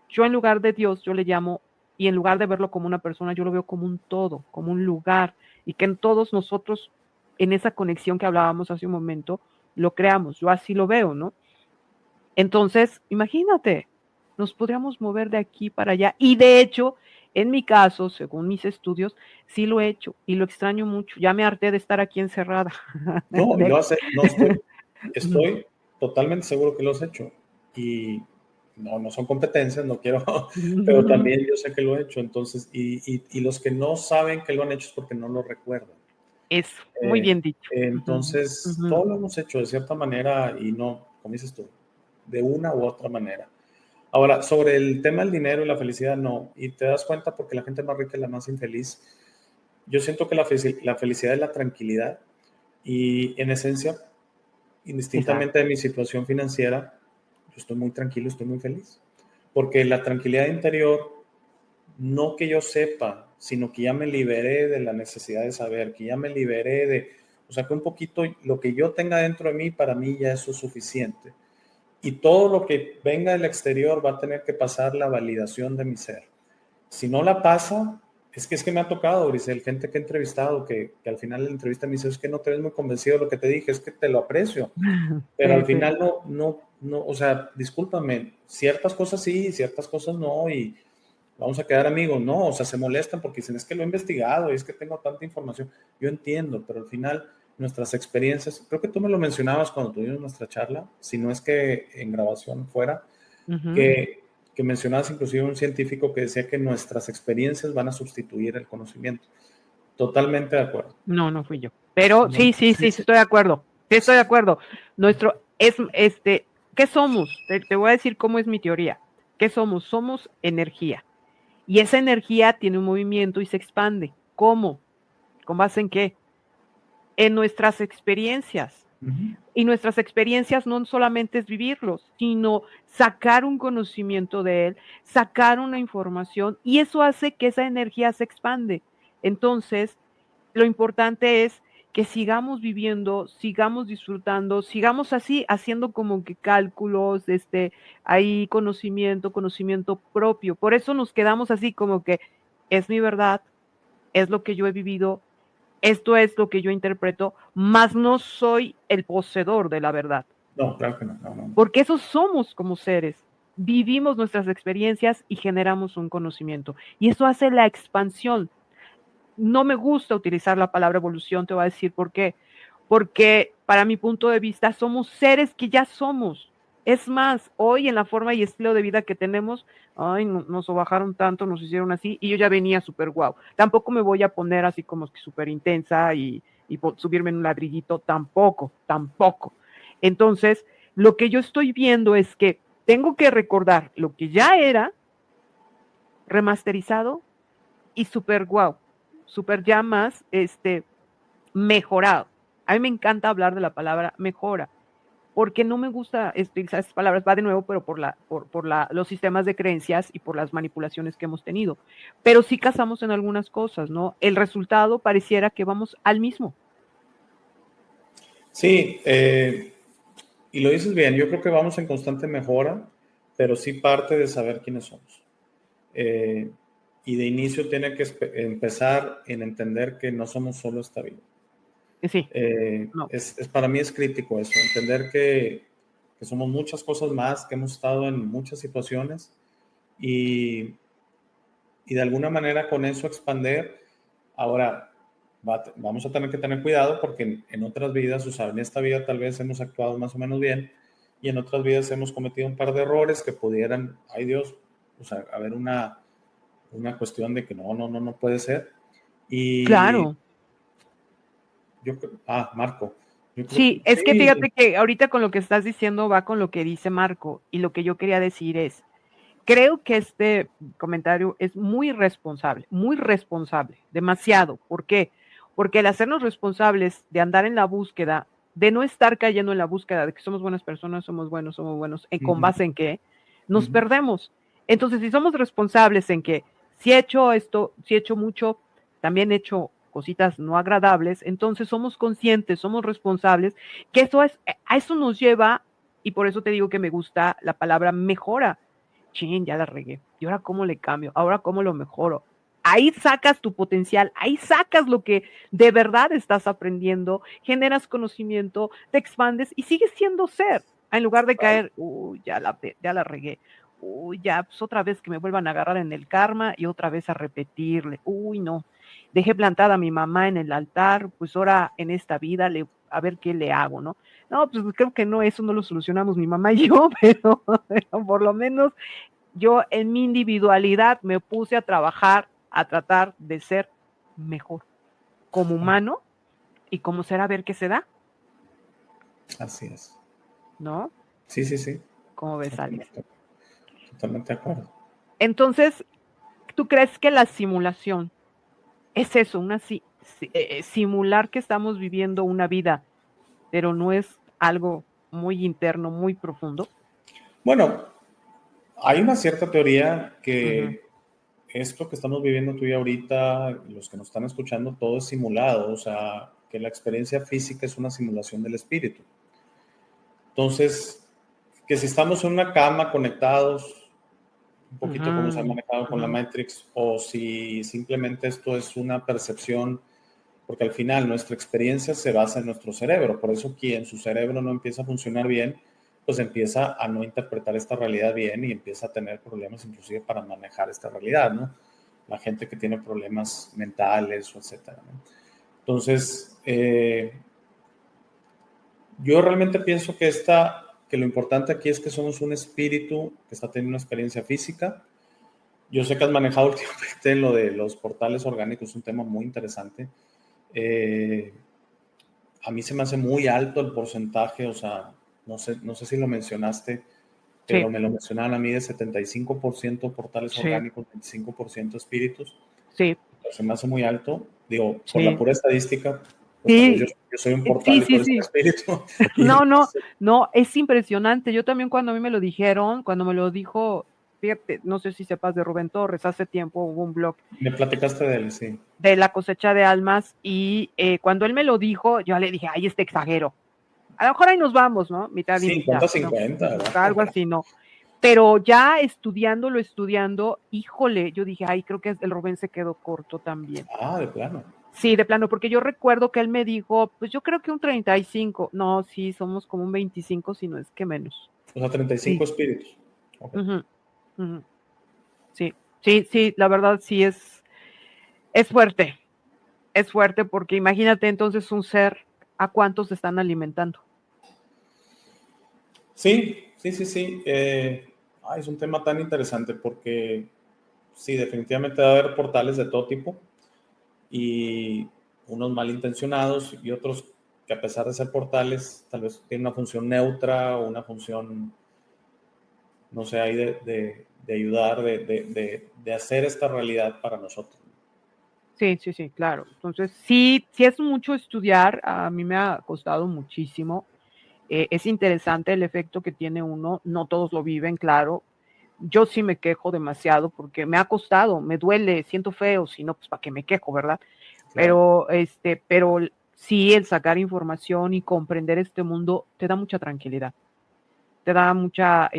yo en lugar de Dios, yo le llamo, y en lugar de verlo como una persona, yo lo veo como un todo, como un lugar, y que en todos nosotros, en esa conexión que hablábamos hace un momento, lo creamos. Yo así lo veo, ¿no? Entonces, imagínate, nos podríamos mover de aquí para allá. Y de hecho, en mi caso, según mis estudios, sí lo he hecho y lo extraño mucho. Ya me harté de estar aquí encerrada. No, estoy totalmente seguro que lo has hecho. Y no son competencias, no quiero, pero también yo sé que lo he hecho. Entonces, y los que no saben que lo han hecho es porque no lo recuerdan. Eso, muy bien dicho. Entonces, todo lo hemos hecho de cierta manera y no, como dices tú, de una u otra manera. Ahora, sobre el tema del dinero y la felicidad, no. Y te das cuenta porque la gente más rica es la más infeliz. Yo siento que la felicidad es la tranquilidad, y en esencia, indistintamente de mi situación financiera, yo estoy muy tranquilo, estoy muy feliz. Porque la tranquilidad interior, no que yo sepa, sino que ya me liberé de la necesidad de saber, que ya me liberé o sea, que un poquito lo que yo tenga dentro de mí, para mí ya eso es suficiente. Y todo lo que venga del exterior va a tener que pasar la validación de mi ser. Si no la pasa, es que me ha tocado, Grisel, gente que he entrevistado, que al final de la entrevista me dice, es que no te ves muy convencido de lo que te dije, es que te lo aprecio. Pero al final no, o sea, discúlpame, ciertas cosas sí, ciertas cosas no, y vamos a quedar amigos. No, o sea, se molestan porque dicen, es que lo he investigado y es que tengo tanta información. Yo entiendo, pero al final nuestras experiencias, creo que tú me lo mencionabas cuando tuvimos nuestra charla, si no es que en grabación fuera, que mencionabas inclusive un científico que decía que nuestras experiencias van a sustituir el conocimiento. Totalmente de acuerdo. No, no fui yo. Pero No, sí, estoy de acuerdo. Sí, estoy de acuerdo. ¿Qué somos? Te voy a decir cómo es mi teoría. ¿Qué somos? Somos energía. Y esa energía tiene un movimiento y se expande. ¿Cómo? ¿Con base en qué? En nuestras experiencias. Y nuestras experiencias no solamente es vivirlos, sino sacar un conocimiento de él, sacar una información, y eso hace que esa energía se expande. Entonces, lo importante es que sigamos viviendo, sigamos disfrutando, sigamos así, haciendo como que cálculos, hay conocimiento propio. Por eso nos quedamos así como que es mi verdad, es lo que yo he vivido, esto es lo que yo interpreto, mas no soy el poseedor de la verdad. No, claro que no, no. Porque eso somos como seres. Vivimos nuestras experiencias y generamos un conocimiento. Y eso hace la expansión. No me gusta utilizar la palabra evolución, te voy a decir por qué. Porque para mi punto de vista somos seres que ya somos. Es más, hoy en la forma y estilo de vida que tenemos, nos bajaron tanto, nos hicieron así, y yo ya venía súper guau. Tampoco me voy a poner así como que súper intensa y subirme en un ladrillito, tampoco. Entonces, lo que yo estoy viendo es que tengo que recordar lo que ya era remasterizado y súper guau, súper ya más mejorado. A mí me encanta hablar de la palabra mejora, porque no me gusta utilizar esas palabras, va de nuevo, pero por los sistemas de creencias y por las manipulaciones que hemos tenido. Pero sí casamos en algunas cosas, ¿no? El resultado pareciera que vamos al mismo. Sí, y lo dices bien, yo creo que vamos en constante mejora, pero sí parte de saber quiénes somos. Y de inicio tiene que empezar en entender que no somos solo esta vida. Sí. No. Para mí es crítico eso, entender que somos muchas cosas más, que hemos estado en muchas situaciones y de alguna manera con eso expander. Ahora, vamos a tener que tener cuidado porque en otras vidas, o sea, en esta vida tal vez hemos actuado más o menos bien y en otras vidas hemos cometido un par de errores que pudieran, ay Dios, o sea, haber una cuestión de que no puede ser. Y claro. Marco. Sí, es que fíjate que ahorita con lo que estás diciendo va con lo que dice Marco, y lo que yo quería decir es, creo que este comentario es muy responsable, demasiado. ¿Por qué? Porque el hacernos responsables de andar en la búsqueda, de no estar cayendo en la búsqueda de que somos buenas personas, somos buenos, ¿con base en qué? Nos perdemos. Entonces, si somos responsables en que si he hecho esto, si he hecho mucho, también he hecho cositas no agradables, entonces somos conscientes, somos responsables, que a eso nos lleva, y por eso te digo que me gusta la palabra mejora. Chin, ya la regué. ¿Y ahora cómo le cambio? ¿Ahora cómo lo mejoro? Ahí sacas tu potencial, ahí sacas lo que de verdad estás aprendiendo, generas conocimiento, te expandes y sigues siendo ser, en lugar de caer, ya la regué, ya, pues otra vez que me vuelvan a agarrar en el karma y otra vez a repetirle, no, dejé plantada a mi mamá en el altar, pues ahora en esta vida a ver qué le hago, ¿no? No, pues creo que no, eso no lo solucionamos mi mamá y yo, pero por lo menos yo en mi individualidad me puse a trabajar, a tratar de ser mejor como humano y como ser, a ver qué se da. Así es. ¿No? Sí, sí, sí. ¿Cómo ves, Alex? Totalmente de acuerdo. Entonces, ¿tú crees que la simulación es eso, simular que estamos viviendo una vida, pero no es algo muy interno, muy profundo? Bueno, hay una cierta teoría que esto que estamos viviendo tú y ahorita, los que nos están escuchando, todo es simulado, o sea, que la experiencia física es una simulación del espíritu. Entonces, que si estamos en una cama conectados, un poquito como se ha manejado con la Matrix, o si simplemente esto es una percepción, porque al final nuestra experiencia se basa en nuestro cerebro, por eso quien su cerebro no empieza a funcionar bien, pues empieza a no interpretar esta realidad bien y empieza a tener problemas inclusive para manejar esta realidad, ¿no? La gente que tiene problemas mentales o etcétera, ¿no? Entonces, yo realmente pienso que lo importante aquí es que somos un espíritu que está teniendo una experiencia física. Yo sé que has manejado últimamente lo de los portales orgánicos, es un tema muy interesante. A mí se me hace muy alto el porcentaje, o sea, no sé si lo mencionaste, pero Sí, me lo mencionaban a mí de 75% portales sí, orgánicos, 25% espíritus. sí, Se me hace muy alto, digo, por la sí, pura estadística, pues tal vez yo, sí, yo soy un portal sí, y tú sí, eres un sí. espíritu. Y No, no, entonces, no, es impresionante. Yo también cuando a mí me lo dijeron, cuando me lo dijo, fíjate, no sé si sepas de Rubén Torres, hace tiempo hubo un blog me platicaste de él, sí. de la cosecha de almas y cuando él me lo dijo, yo le dije, ay, este exagero. A lo mejor ahí nos vamos, ¿no? Mitad y mitad, ¿no? 50-50, ¿verdad? Algo así, ¿no? Pero ya estudiando, híjole, yo dije, ay, creo que el Rubén se quedó corto también. Ah, de plano. Sí, de plano, porque yo recuerdo que él me dijo, pues yo creo que un 35. No, sí, somos como un 25, si no es que menos. O sea, 35 Sí. espíritus. Okay. Uh-huh, uh-huh. Sí, sí, sí, la verdad sí es fuerte. Es fuerte porque imagínate entonces un ser a cuántos se están alimentando. Sí, sí, sí, sí. Es un tema tan interesante porque sí, definitivamente va a haber portales de todo tipo y unos malintencionados y otros que a pesar de ser portales, tal vez tienen una función neutra o una función, no sé, ahí de ayudar, de hacer esta realidad para nosotros. Sí, sí, sí, claro. Entonces, sí, sí es mucho estudiar, a mí me ha costado muchísimo. Es interesante el efecto que tiene uno, no todos lo viven, claro. Yo sí me quejo demasiado porque me ha costado, me duele, siento feo, si no, pues para qué me quejo, ¿verdad? Claro. Pero sí el sacar información y comprender este mundo te da mucha tranquilidad, te da mucha,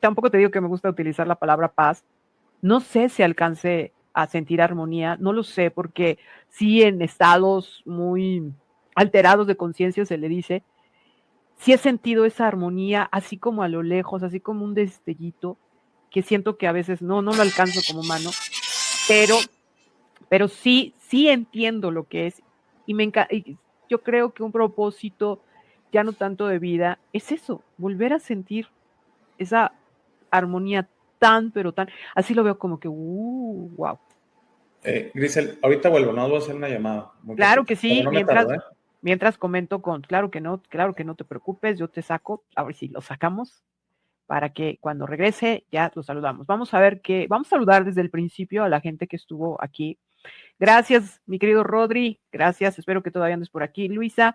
tampoco te digo que me gusta utilizar la palabra paz, no sé si alcance a sentir armonía, no lo sé, porque sí en estados muy alterados de conciencia se le dice, sí he sentido esa armonía, así como a lo lejos, así como un destellito, que siento que a veces no lo alcanzo como humano, pero sí entiendo lo que es, y yo creo que un propósito, ya no tanto de vida, es eso, volver a sentir esa armonía pero tan, así lo veo como que, wow. Grisel, ahorita vuelvo, no voy a hacer una llamada muy Claro cortita, que pero sí, no me tardo, ¿eh? mientras comento claro que no te preocupes, yo te saco, a ver si lo sacamos, para que cuando regrese ya lo saludamos. Vamos a saludar desde el principio a la gente que estuvo aquí. Gracias, mi querido Rodri, gracias, espero que todavía andes por aquí. Luisa,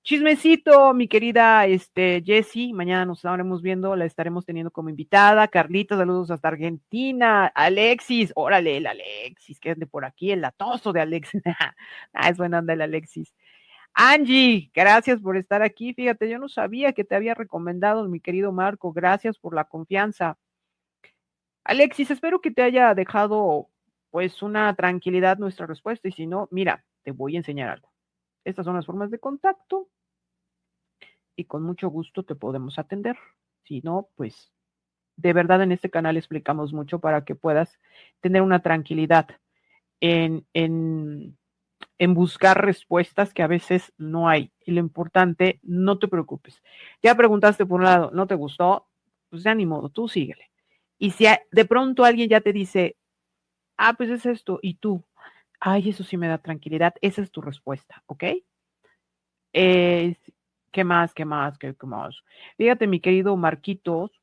chismecito, mi querida Jessie, mañana nos estaremos viendo, la estaremos teniendo como invitada. Carlita, saludos hasta Argentina. Alexis, órale, el Alexis, que es de por aquí, el latoso de Alexis. Es buena onda el Alexis. Angie, gracias por estar aquí. Fíjate, yo no sabía que te había recomendado mi querido Marco. Gracias por la confianza. Alexis, espero que te haya dejado pues una tranquilidad nuestra respuesta y si no, mira, te voy a enseñar algo. Estas son las formas de contacto y con mucho gusto te podemos atender. Si no, pues de verdad en este canal explicamos mucho para que puedas tener una tranquilidad en, en, en buscar respuestas que a veces no hay. Y lo importante, no te preocupes. Ya preguntaste por un lado, no te gustó, pues ya ni modo, tú síguele. Y si de pronto alguien ya te dice, pues es esto, y tú, ay, eso sí me da tranquilidad, esa es tu respuesta, ¿ok? Eh, ¿Qué más? ¿Qué más? ¿Qué más? Fíjate, mi querido Marquitos,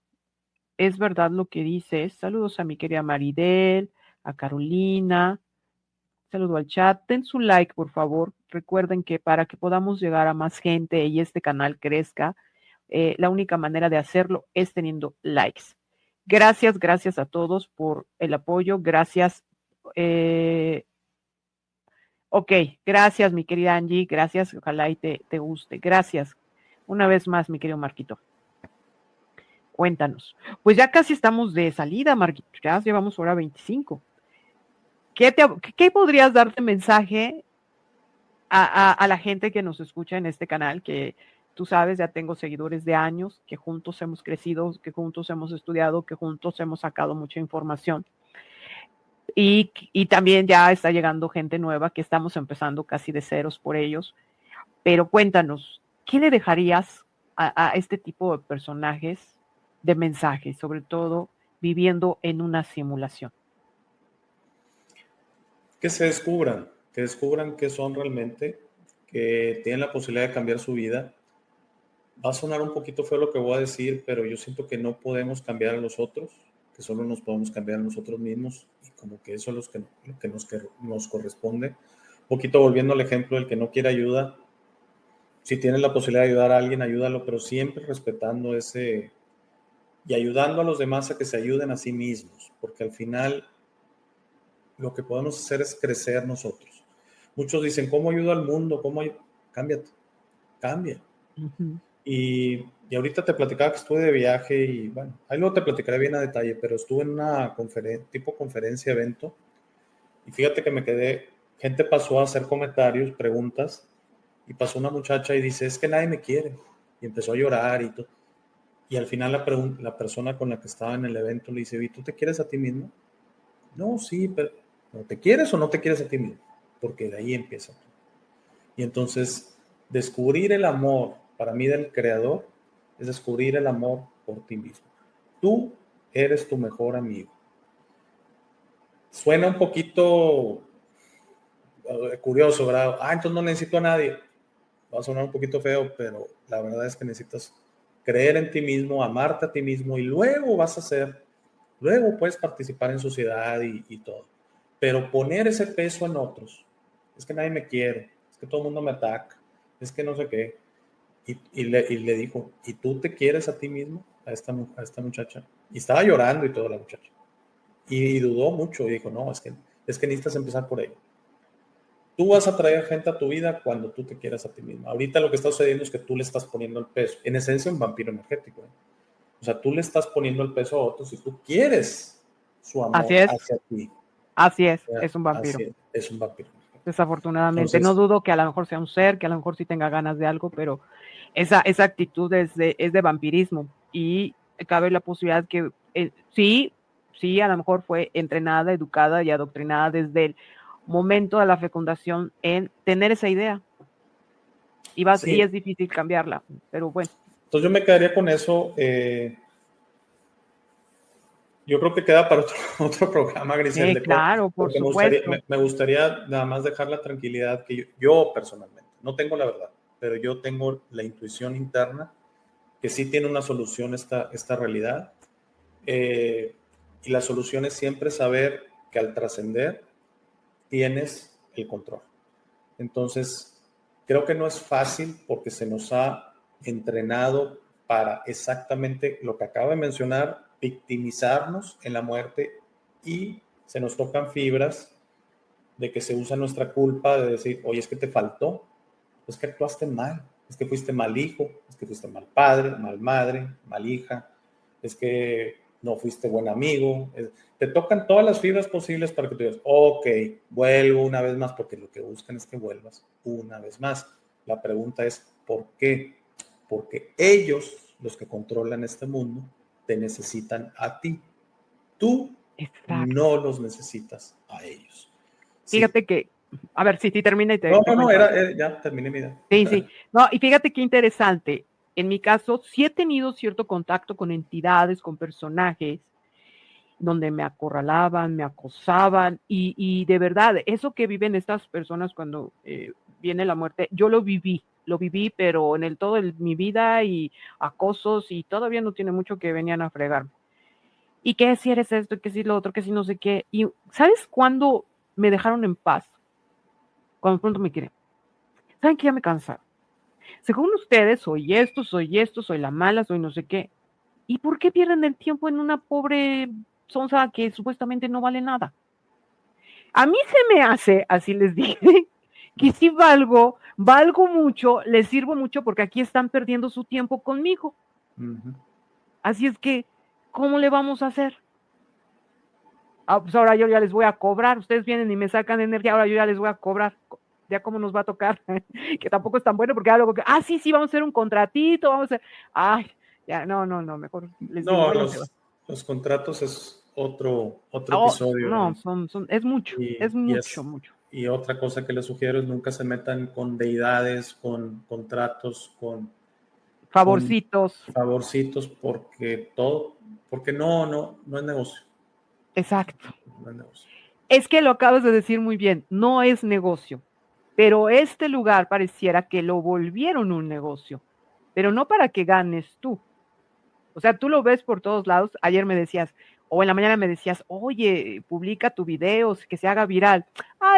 es verdad lo que dices. Saludos a mi querida Maridel, a Carolina. Saludo al chat. Den su like, por favor. Recuerden que para que podamos llegar a más gente y este canal crezca, la única manera de hacerlo es teniendo likes. Gracias a todos por el apoyo. Gracias. Ok, gracias, mi querida Angie. Gracias. Ojalá y te guste. Gracias. Una vez más, mi querido Marquito. Cuéntanos. Pues ya casi estamos de salida, Marquito. Ya llevamos hora 25. ¿Qué podrías darte mensaje a la gente que nos escucha en este canal, que tú sabes, ya tengo seguidores de años, que juntos hemos crecido, que juntos hemos estudiado, que juntos hemos sacado mucha información. Y también ya está llegando gente nueva que estamos empezando casi de ceros por ellos. Pero cuéntanos, ¿qué le dejarías a este tipo de personajes de mensajes, sobre todo viviendo en una simulación? Que se descubran qué son realmente, que tienen la posibilidad de cambiar su vida. Va a sonar un poquito feo lo que voy a decir, pero yo siento que no podemos cambiar a los otros, que solo nos podemos cambiar a nosotros mismos, y como que eso es lo que nos corresponde. Un poquito volviendo al ejemplo del que no quiere ayuda, si tienes la posibilidad de ayudar a alguien, ayúdalo, pero siempre respetando ese y ayudando a los demás a que se ayuden a sí mismos, porque al final lo que podemos hacer es crecer nosotros. Muchos dicen, ¿cómo ayudo al mundo? Cámbiate, cambia. Uh-huh. Y ahorita te platicaba que estuve de viaje y bueno, ahí luego te platicaré bien a detalle, pero estuve en una tipo conferencia, evento, y fíjate que me quedé, gente pasó a hacer comentarios, preguntas, y pasó una muchacha y dice, es que nadie me quiere, y empezó a llorar y todo. Y al final la persona con la que estaba en el evento le dice, ¿y tú te quieres a ti mismo? No, sí, pero ¿no te quieres o no te quieres a ti mismo? Porque de ahí empieza todo. Y entonces, descubrir el amor, para mí del creador, es descubrir el amor por ti mismo. Tú eres tu mejor amigo. Suena un poquito curioso, ¿verdad? Entonces no necesito a nadie. Va a sonar un poquito feo, pero la verdad es que necesitas creer en ti mismo, amarte a ti mismo y luego puedes participar en sociedad y todo. Pero poner ese peso en otros, es que nadie me quiere, es que todo el mundo me ataca, es que no sé qué. Y le dijo, ¿y tú te quieres a ti mismo? A esta muchacha. Y estaba llorando y todo la muchacha. Y dudó mucho y dijo, no, es que necesitas empezar por ahí. Tú vas a traer gente a tu vida cuando tú te quieras a ti mismo. Ahorita lo que está sucediendo es que tú le estás poniendo el peso. En esencia, un vampiro energético. O sea, tú le estás poniendo el peso a otros y tú quieres su amor hacia ti. Así es un vampiro. Así es un vampiro. Desafortunadamente. Entonces, no dudo que a lo mejor sea un ser, que a lo mejor sí tenga ganas de algo, pero esa actitud es de vampirismo. Y cabe la posibilidad que sí, a lo mejor fue entrenada, educada y adoctrinada desde el momento de la fecundación en tener esa idea. Y es difícil cambiarla, pero bueno. Entonces yo me quedaría con eso. Yo creo que queda para otro programa, Grisel. Claro, por supuesto. Me gustaría nada más dejar la tranquilidad que yo personalmente, no tengo la verdad, pero yo tengo la intuición interna que sí tiene una solución esta realidad. Y la solución es siempre saber que al trascender tienes el control. Entonces, creo que no es fácil porque se nos ha entrenado para exactamente lo que acabo de mencionar, victimizarnos en la muerte, y se nos tocan fibras de que se usa nuestra culpa de decir, oye, es que te faltó, es que actuaste mal, es que fuiste mal hijo, es que fuiste mal padre, mal madre, mal hija, es que no fuiste buen amigo. Te tocan todas las fibras posibles para que tú digas, ok, vuelvo una vez más, porque lo que buscan es que vuelvas una vez más. La pregunta es, ¿por qué? Porque ellos, los que controlan este mundo, te necesitan a ti. Tú no los necesitas a ellos. Fíjate que, a ver, si termina y te... No, ya terminé mi idea. Sí. No, y fíjate qué interesante. En mi caso, sí he tenido cierto contacto con entidades, con personajes, donde me acorralaban, me acosaban, y de verdad, eso que viven estas personas cuando viene la muerte, yo lo viví, pero en mi vida, y acosos, y todavía no tiene mucho que venían a fregarme. Y que si eres esto, que si lo otro, que si no sé qué. Y ¿sabes cuándo me dejaron en paz? Cuando pronto me quieren. ¿Saben que ya me cansaron? Según ustedes, soy esto, soy la mala, soy no sé qué. ¿Y por qué pierden el tiempo en una pobre sonza que supuestamente no vale nada? A mí se me hace, así les dije, que sí valgo mucho, les sirvo mucho, porque aquí están perdiendo su tiempo conmigo. Uh-huh. Así es que, ¿cómo le vamos a hacer? Pues ahora yo ya les voy a cobrar. Ustedes vienen y me sacan energía, ahora yo ya les voy a cobrar. ya cómo nos va a tocar, que tampoco es tan bueno, porque luego, sí, vamos a hacer un contratito, vamos a hacer, ya, no, mejor les digo, No, váyanse. los contratos es otro episodio. No, es mucho, mucho. Y otra cosa que les sugiero es nunca se metan con deidades, con contratos, con favorcitos. Porque no es negocio. Exacto. No es negocio. Es que lo acabas de decir muy bien, no es negocio, pero este lugar pareciera que lo volvieron un negocio, pero no para que ganes tú. O sea, tú lo ves por todos lados. Ayer me decías, o en la mañana me decías, oye, publica tu video, que se haga viral.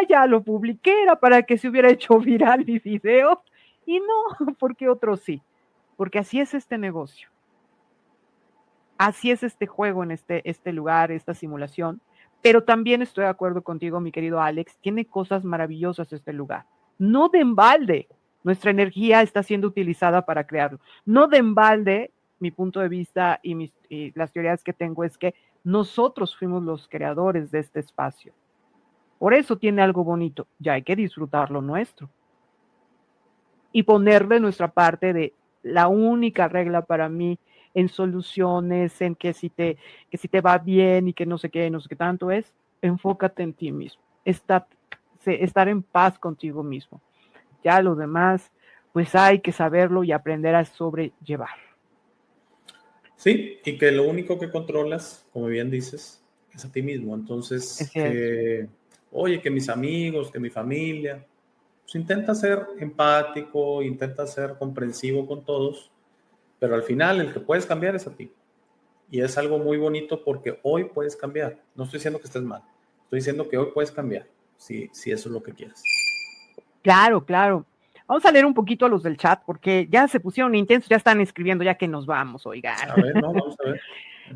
Ya lo publiqué, era para que se hubiera hecho viral mi video. Y no, porque otros sí. Porque así es este negocio. Así es este juego en este lugar, esta simulación. Pero también estoy de acuerdo contigo, mi querido Alex, tiene cosas maravillosas este lugar. No de embalde, nuestra energía está siendo utilizada para crearlo. No de embalde, mi punto de vista y las teorías que tengo es que nosotros fuimos los creadores de este espacio. Por eso tiene algo bonito, ya hay que disfrutar lo nuestro. Y poner de nuestra parte de la única regla para mí en soluciones, en que si te va bien y que no sé qué tanto es, enfócate en ti mismo, estar en paz contigo mismo. Ya lo demás, pues hay que saberlo y aprender a sobrellevar. Sí, y que lo único que controlas, como bien dices, es a ti mismo. Entonces, oye, que mis amigos, que mi familia, pues intenta ser empático, intenta ser comprensivo con todos, pero al final el que puedes cambiar es a ti. Y es algo muy bonito porque hoy puedes cambiar. No estoy diciendo que estés mal, estoy diciendo que hoy puedes cambiar, si eso es lo que quieres. Claro. Vamos a leer un poquito a los del chat, porque ya se pusieron intensos, ya están escribiendo, ya que nos vamos, oigan. A ver, vamos a ver.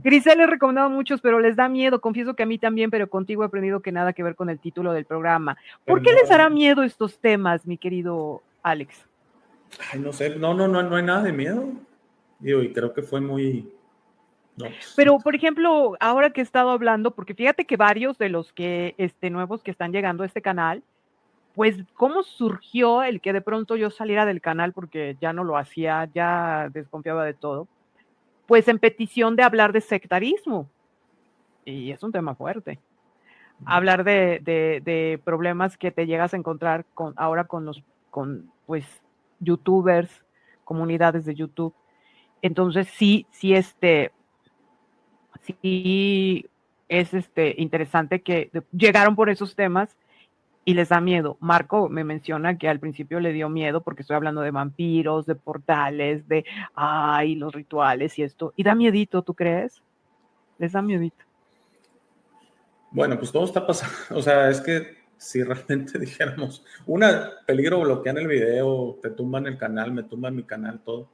Grisel les he recomendado muchos, pero les da miedo. Confieso que a mí también, pero contigo he aprendido que nada que ver con el título del programa. ¿Por qué les hará miedo estos temas, mi querido Alex? Ay, no sé, no hay nada de miedo. Digo, y creo que fue muy... No. Pero, por ejemplo, ahora que he estado hablando, porque fíjate que varios de los que nuevos que están llegando a este canal, pues, ¿cómo surgió el que de pronto yo saliera del canal porque ya no lo hacía, ya desconfiaba de todo? Pues en petición de hablar de sectarismo. Y es un tema fuerte. Hablar de problemas que te llegas a encontrar ahora con pues youtubers, comunidades de YouTube. Entonces sí es interesante que llegaron por esos temas y les da miedo. Marco me menciona que al principio le dio miedo porque estoy hablando de vampiros, de portales, de los rituales y esto. Y da miedito, ¿tú crees? Les da miedito. Bueno, pues todo está pasando. O sea, es que si realmente dijéramos, peligro bloquean el video, te tumban el canal, me tumban mi canal, todo.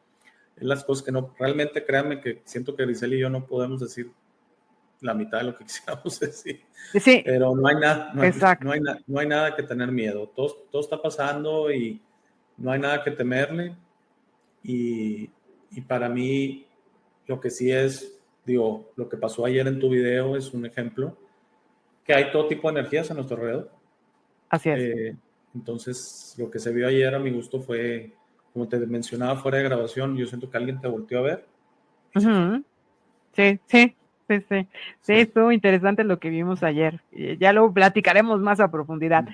Es las cosas que no, realmente créanme que siento que Grisel y yo no podemos decir la mitad de lo que quisiéramos decir. Sí, pero no hay nada, exacto. No hay nada que tener miedo. Todo está pasando y no hay nada que temerle. Y para mí, lo que sí es, digo, lo que pasó ayer en tu video es un ejemplo que hay todo tipo de energías a nuestro alrededor. Así es. Entonces, lo que se vio ayer a mi gusto fue, como te mencionaba fuera de grabación, yo siento que alguien te volteó a ver. Sí, estuvo interesante lo que vimos ayer. Ya lo platicaremos más a profundidad.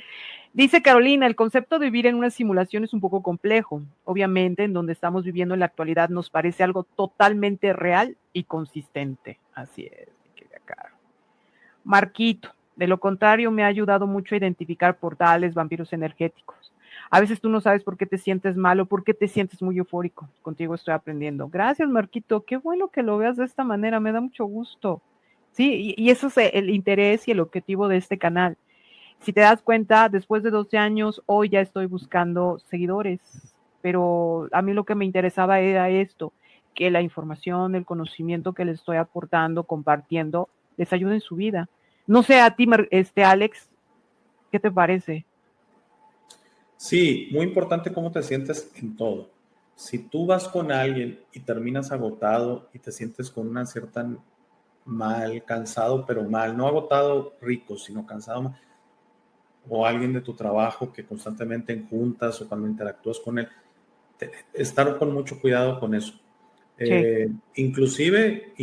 Dice Carolina, el concepto de vivir en una simulación es un poco complejo. Obviamente, en donde estamos viviendo en la actualidad nos parece algo totalmente real y consistente. Así es, mi querida Caro. Marquito, de lo contrario, me ha ayudado mucho a identificar portales, vampiros energéticos. A veces tú no sabes por qué te sientes mal o por qué te sientes muy eufórico. Contigo estoy aprendiendo. Gracias, Marquito. Qué bueno que lo veas de esta manera. Me da mucho gusto. Sí, y eso es el interés y el objetivo de este canal. Si te das cuenta, después de 12 años, hoy ya estoy buscando seguidores, pero a mí lo que me interesaba era esto, que la información, el conocimiento que les estoy aportando, compartiendo, les ayude en su vida. No sé a ti, Alex, ¿qué te parece? Sí, muy importante cómo te sientes en todo. Si tú vas con alguien y terminas agotado y te sientes con una cierta mal, cansado, pero mal, no agotado rico, sino cansado mal, o alguien de tu trabajo que constantemente en juntas o cuando interactúas con él, estar con mucho cuidado con eso. Sí. Inclusive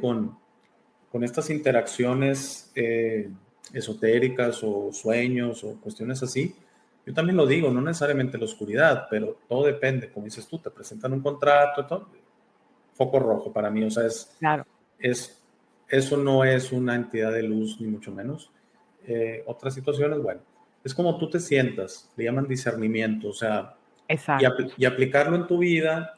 con estas interacciones esotéricas o sueños o cuestiones así, yo también lo digo, no necesariamente la oscuridad, pero todo depende, como dices tú, te presentan un contrato, todo, foco rojo para mí, o sea, Claro. eso no es una entidad de luz, ni mucho menos. Otras situaciones, bueno, es como tú te sientas, le llaman discernimiento, o sea, Exacto. y aplicarlo en tu vida,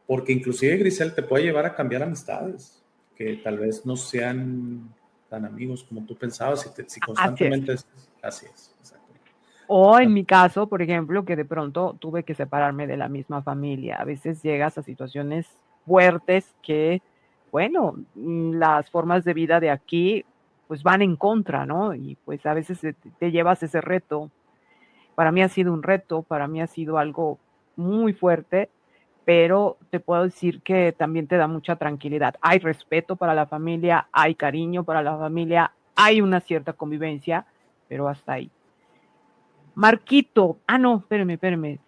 porque inclusive, Grisel, te puede llevar a cambiar amistades, que tal vez no sean tan amigos como tú pensabas, si Así es. constantemente así es. Exacto. O en mi caso, por ejemplo, que de pronto tuve que separarme de la misma familia. A veces llegas a situaciones fuertes que, bueno, las formas de vida de aquí pues van en contra, ¿no? Y pues a veces te llevas ese reto. Para mí ha sido un reto, para mí ha sido algo muy fuerte, pero te puedo decir que también te da mucha tranquilidad. Hay respeto para la familia, hay cariño para la familia, hay una cierta convivencia, pero hasta ahí. Marquito, no, espérame.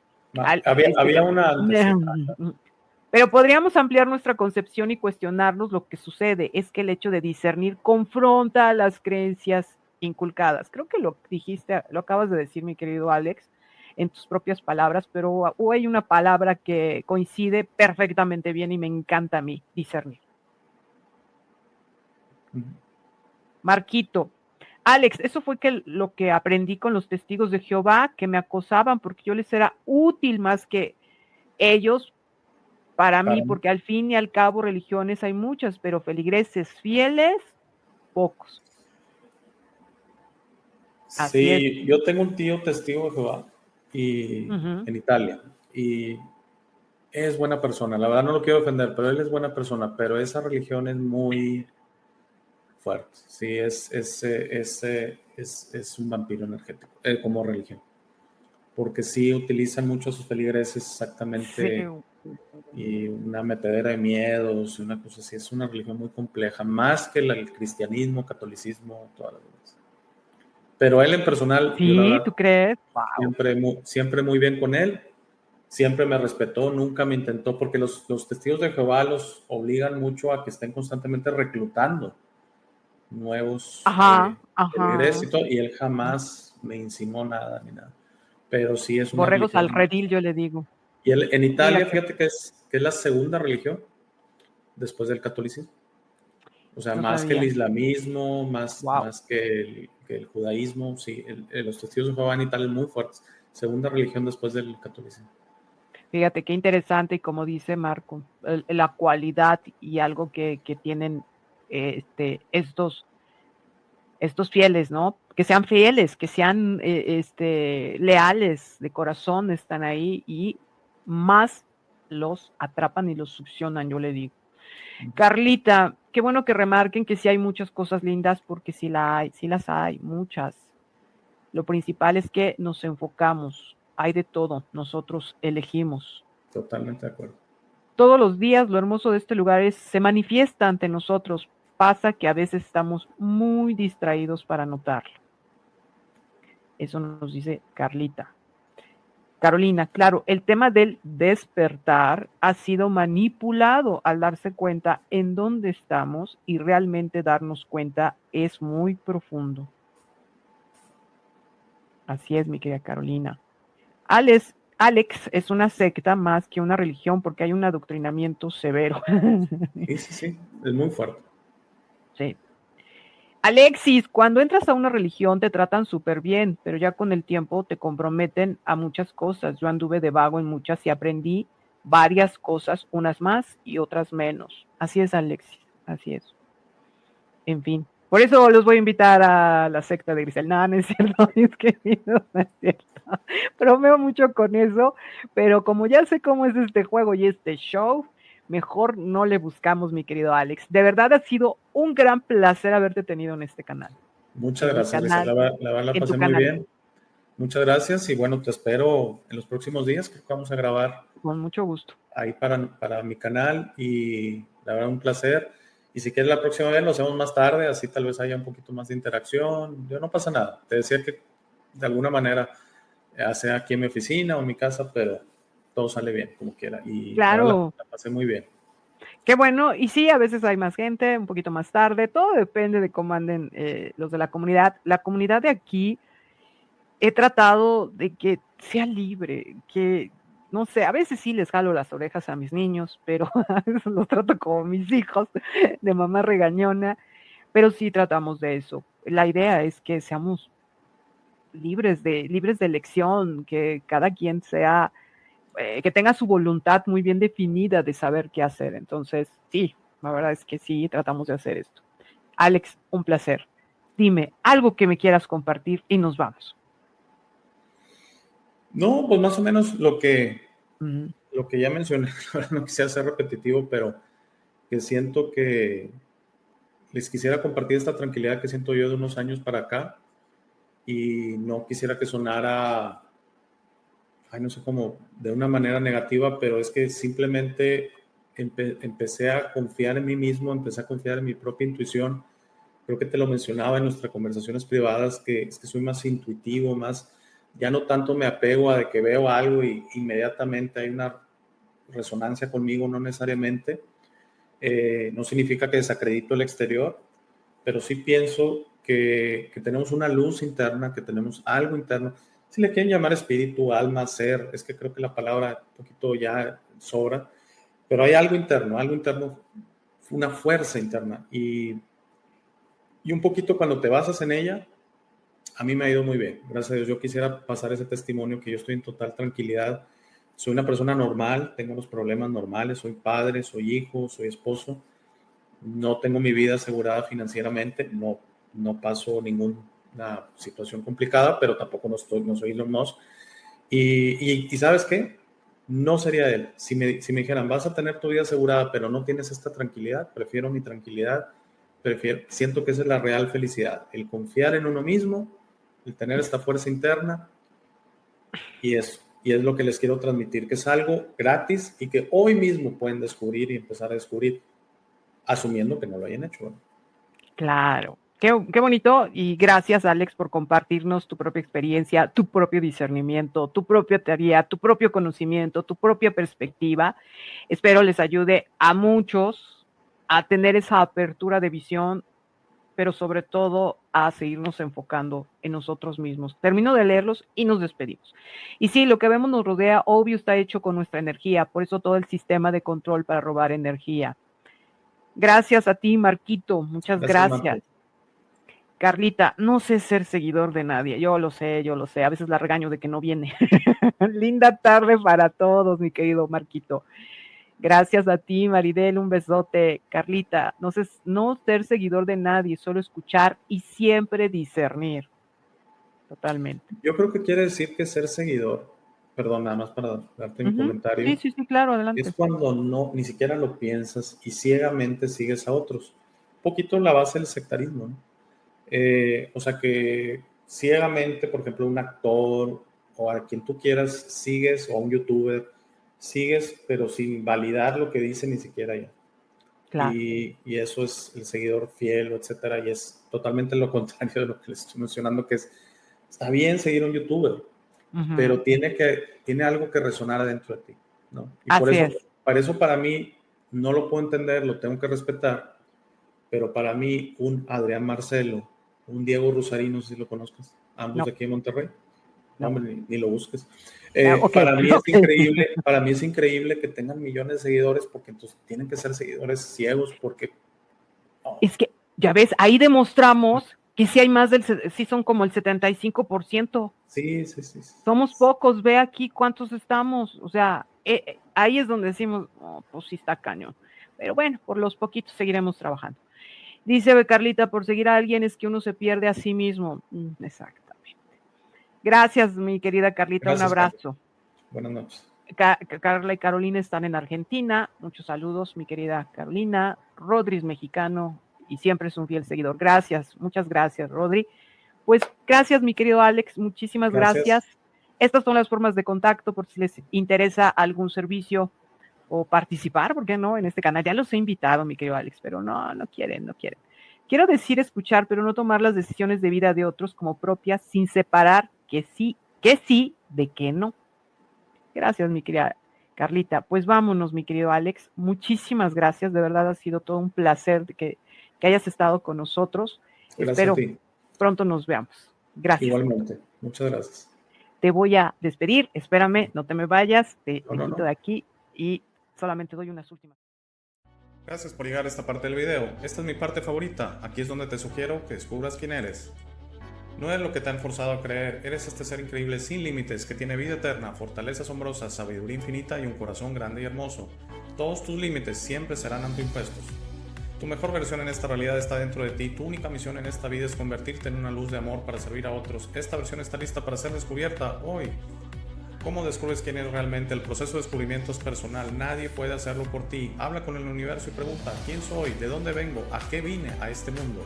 Había una antes. Pero podríamos ampliar nuestra concepción y cuestionarnos lo que sucede. Es que el hecho de discernir confronta las creencias inculcadas. Creo que lo dijiste, lo acabas de decir, mi querido Alex, en tus propias palabras, pero hay una palabra que coincide perfectamente bien y me encanta a mí, discernir. Marquito, Alex, eso fue lo que aprendí con los testigos de Jehová, que me acosaban porque yo les era útil más que ellos para mí, porque al fin y al cabo religiones hay muchas, pero feligreses fieles, pocos. Así es. Sí, yo tengo un tío testigo de Jehová en Italia y es buena persona. La verdad no lo quiero defender, pero él es buena persona, pero esa religión es muy fuerte. Sí, es un vampiro energético, como religión. Porque sí utilizan mucho a sus feligreses exactamente Sí. y una metedera de miedos, una cosa así. Es una religión muy compleja, más que el cristianismo, catolicismo, todas las demás. Pero él en personal, yo la Sí, verdad, ¿tú crees? Wow. siempre muy bien con él, siempre me respetó, nunca me intentó, porque los testigos de Jehová los obligan mucho a que estén constantemente reclutando nuevos Ajá. feligreses y todo, y él jamás me insinuó nada ni nada. Pero sí es una Borregos al religión. redil, yo le digo. Y él, en Mira Italia, que fíjate que es la segunda religión después del catolicismo. O sea, no más que el sabía. islamismo, Wow. más que el judaísmo, sí, los testigos de Jehová en Italia es muy fuertes. Segunda religión después del catolicismo. Fíjate qué interesante y como dice Marco, la cualidad y algo que tienen estos fieles, ¿no? Que sean fieles, que sean leales de corazón, están ahí y más los atrapan y los succionan, yo le digo. Carlita, qué bueno que remarquen que sí hay muchas cosas lindas, porque sí las hay, muchas. Lo principal es que nos enfocamos, hay de todo, nosotros elegimos. Totalmente de acuerdo. Todos los días lo hermoso de este lugar se manifiesta ante nosotros. Pasa que a veces estamos muy distraídos para notarlo. Eso nos dice Carlita. Carolina, claro, el tema del despertar ha sido manipulado al darse cuenta en dónde estamos, y realmente darnos cuenta es muy profundo. Así es, mi querida Carolina. Alex es una secta más que una religión, porque hay un adoctrinamiento severo. Sí, es muy fuerte. Sí. Alexis, cuando entras a una religión te tratan súper bien, pero ya con el tiempo te comprometen a muchas cosas. Yo anduve de vago en muchas y aprendí varias cosas, unas más y otras menos. Así es, Alexis, así es. En fin, por eso los voy a invitar a la secta de Grisel. No, no es cierto, es que no es cierto. Bromeo mucho con eso, pero como ya sé cómo es este juego y este show, mejor no le buscamos, mi querido Alex. De verdad ha sido un gran placer haberte tenido en este canal. Muchas En mi gracias, Grisel. canal, La en tu pasé muy canal. bien. Muchas gracias y bueno, te espero en los próximos días. Creo que vamos a grabar Con mucho gusto. ahí para mi canal y la verdad un placer. Y si quieres la próxima vez lo hacemos más tarde, así tal vez haya un poquito más de interacción. Yo no pasa nada. Te decía que de alguna manera, ya sea aquí en mi oficina o en mi casa, pero todo sale bien, como quiera. Y Claro, la pasé muy bien. qué bueno. Y sí, a veces hay más gente, un poquito más tarde, todo depende de cómo anden los de la comunidad. La comunidad de aquí, he tratado de que sea libre, que, no sé, a veces sí les jalo las orejas a mis niños, pero a veces los trato como mis hijos, de mamá regañona, pero sí tratamos de eso. La idea es que seamos libres de elección, que cada quien sea, que tenga su voluntad muy bien definida de saber qué hacer. Entonces, sí, la verdad es que sí, tratamos de hacer esto. Alex, un placer. Dime algo que me quieras compartir y nos vamos. No, pues más o menos Mm. lo que ya mencioné, no quisiera ser repetitivo, pero que siento que les quisiera compartir esta tranquilidad que siento yo de unos años para acá, y no quisiera que sonara, ay, no sé cómo, de una manera negativa, pero es que simplemente empecé a confiar en mí mismo, empecé a confiar en mi propia intuición. Creo que te lo mencionaba en nuestras conversaciones privadas, que es que soy más intuitivo, más, ya no tanto me apego a de que veo algo y inmediatamente hay una resonancia conmigo, no necesariamente. No significa que desacredito el exterior, pero sí pienso que tenemos una luz interna, que tenemos algo interno. Si le quieren llamar espíritu, alma, ser, es que creo que la palabra un poquito ya sobra, pero hay algo interno, una fuerza interna. Y un poquito cuando te basas en ella, a mí me ha ido muy bien. Gracias a Dios, yo quisiera pasar ese testimonio que yo estoy en total tranquilidad. Soy una persona normal, tengo los problemas normales, soy padre, soy hijo, soy esposo. No tengo mi vida asegurada financieramente, no paso ninguna situación complicada, pero tampoco no soy Elon Musk. Y ¿sabes qué? No sería él. Si me dijeran, vas a tener tu vida asegurada, pero no tienes esta tranquilidad, prefiero mi tranquilidad, siento que esa es la real felicidad, el confiar en uno mismo, el tener esta fuerza interna, y es lo que les quiero transmitir, que es algo gratis y que hoy mismo pueden descubrir y empezar a descubrir, asumiendo que no lo hayan hecho. ¿No? Claro, qué bonito y gracias Alex por compartirnos tu propia experiencia, tu propio discernimiento, tu propia teoría, tu propio conocimiento, tu propia perspectiva. Espero les ayude a muchos a tener esa apertura de visión, pero sobre todo a seguirnos enfocando en nosotros mismos. Termino de leerlos y nos despedimos. Y sí, lo que vemos nos rodea, obvio, está hecho con nuestra energía, por eso todo el sistema de control para robar energía. Gracias a ti, Marquito. Muchas gracias. Carlita, no sé ser seguidor de nadie. Yo lo sé. A veces la regaño de que no viene. Linda tarde para todos, mi querido Marquito. Gracias a ti, Maridel. Un besote. Carlita, no ser seguidor de nadie, solo escuchar y siempre discernir. Totalmente. Yo creo que quiere decir que ser seguidor, perdón, nada más para darte mi comentario, Sí, claro, adelante. es cuando ni siquiera lo piensas y ciegamente sigues a otros. Un poquito la base del sectarismo, ¿no? O sea que ciegamente, por ejemplo, un actor o a quien tú quieras sigues, o a un youtuber sigues, pero sin validar lo que dice ni siquiera ya. Claro. Y eso es el seguidor fiel, etcétera, y es totalmente lo contrario de lo que les estoy mencionando, que está bien seguir a un youtuber, pero tiene algo que resonar adentro de ti, ¿no? Y por eso para mí no lo puedo entender, lo tengo que respetar, pero para mí un Adrián Marcelo, un Diego Rusarín, no sé si lo conozcas, ambos de aquí en Monterrey, no, hombre, ni lo busques. Para mí es increíble que tengan millones de seguidores, porque entonces tienen que ser seguidores ciegos, porque es que ya ves, ahí demostramos que sí hay más sí son como el 75%. Sí. Somos pocos, ve aquí cuántos estamos, o sea, ahí es donde decimos, oh, pues sí está cañón. Pero bueno, por los poquitos seguiremos trabajando. Dice Carlita, por seguir a alguien es que uno se pierde a sí mismo. Exactamente. Gracias, mi querida Carlita, gracias, un abrazo. Carla. Buenas noches. Carla y Carolina están en Argentina. Muchos saludos, mi querida Carolina. Rodri es mexicano y siempre es un fiel seguidor. Gracias, muchas gracias, Rodri. Pues gracias, mi querido Alex, muchísimas gracias. Estas son las formas de contacto por si les interesa algún servicio o participar, ¿por qué no? En este canal. Ya los he invitado, mi querido Alex, pero no quieren. Quiero decir escuchar, pero no tomar las decisiones de vida de otros como propias sin separar que sí, de que no. Gracias, mi querida Carlita. Pues vámonos, mi querido Alex. Muchísimas gracias. De verdad ha sido todo un placer que hayas estado con nosotros. Gracias Espero a ti. Pronto nos veamos. Gracias. Igualmente. Muchas gracias. Te voy a despedir. Espérame, no te me vayas. Te quito No. de aquí y solamente doy unas últimas. Gracias por llegar a esta parte del video. Esta es mi parte favorita. Aquí es donde te sugiero que descubras quién eres. No eres lo que te han forzado a creer, eres este ser increíble sin límites que tiene vida eterna, fortaleza asombrosa, sabiduría infinita y un corazón grande y hermoso. Todos tus límites siempre serán autoimpuestos. Tu mejor versión en esta realidad está dentro de ti. Tu única misión en esta vida es convertirte en una luz de amor para servir a otros. Esta versión está lista para ser descubierta hoy. ¿Cómo descubres quién eres realmente? El proceso de descubrimiento es personal. Nadie puede hacerlo por ti. Habla con el universo y pregunta: ¿quién soy? ¿De dónde vengo? ¿A qué vine a este mundo?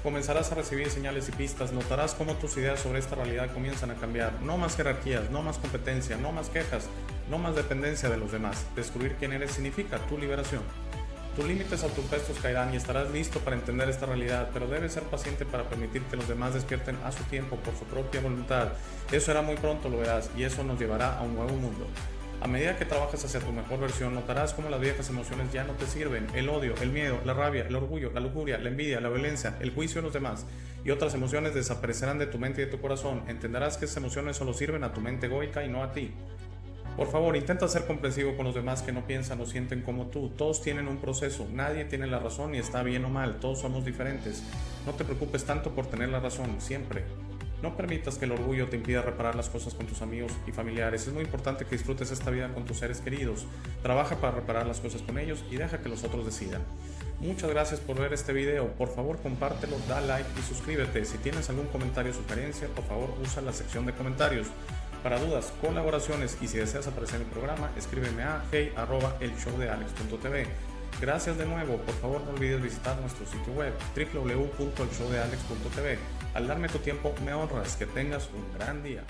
Comenzarás a recibir señales y pistas. Notarás cómo tus ideas sobre esta realidad comienzan a cambiar. No más jerarquías, no más competencia, no más quejas, no más dependencia de los demás. Descubrir quién eres significa tu liberación. Tus límites autoimpuestos caerán y estarás listo para entender esta realidad, pero debes ser paciente para permitir que los demás despierten a su tiempo, por su propia voluntad. Eso será muy pronto, lo verás, y eso nos llevará a un nuevo mundo. A medida que trabajas hacia tu mejor versión, notarás cómo las viejas emociones ya no te sirven. El odio, el miedo, la rabia, el orgullo, la lujuria, la envidia, la violencia, el juicio de los demás y otras emociones desaparecerán de tu mente y de tu corazón. Entenderás que esas emociones solo sirven a tu mente egoica y no a ti. Por favor, intenta ser comprensivo con los demás que no piensan o sienten como tú. Todos tienen un proceso, nadie tiene la razón y está bien o mal, todos somos diferentes. No te preocupes tanto por tener la razón, siempre. No permitas que el orgullo te impida reparar las cosas con tus amigos y familiares. Es muy importante que disfrutes esta vida con tus seres queridos. Trabaja para reparar las cosas con ellos y deja que los otros decidan. Muchas gracias por ver este video. Por favor, compártelo, da like y suscríbete. Si tienes algún comentario o sugerencia, por favor, usa la sección de comentarios. Para dudas, colaboraciones y si deseas aparecer en el programa, escríbeme a hey@elshowdealex.tv. Gracias de nuevo. Por favor, no olvides visitar nuestro sitio web www.elshowdealex.tv. Al darme tu tiempo me honras. Que tengas un gran día.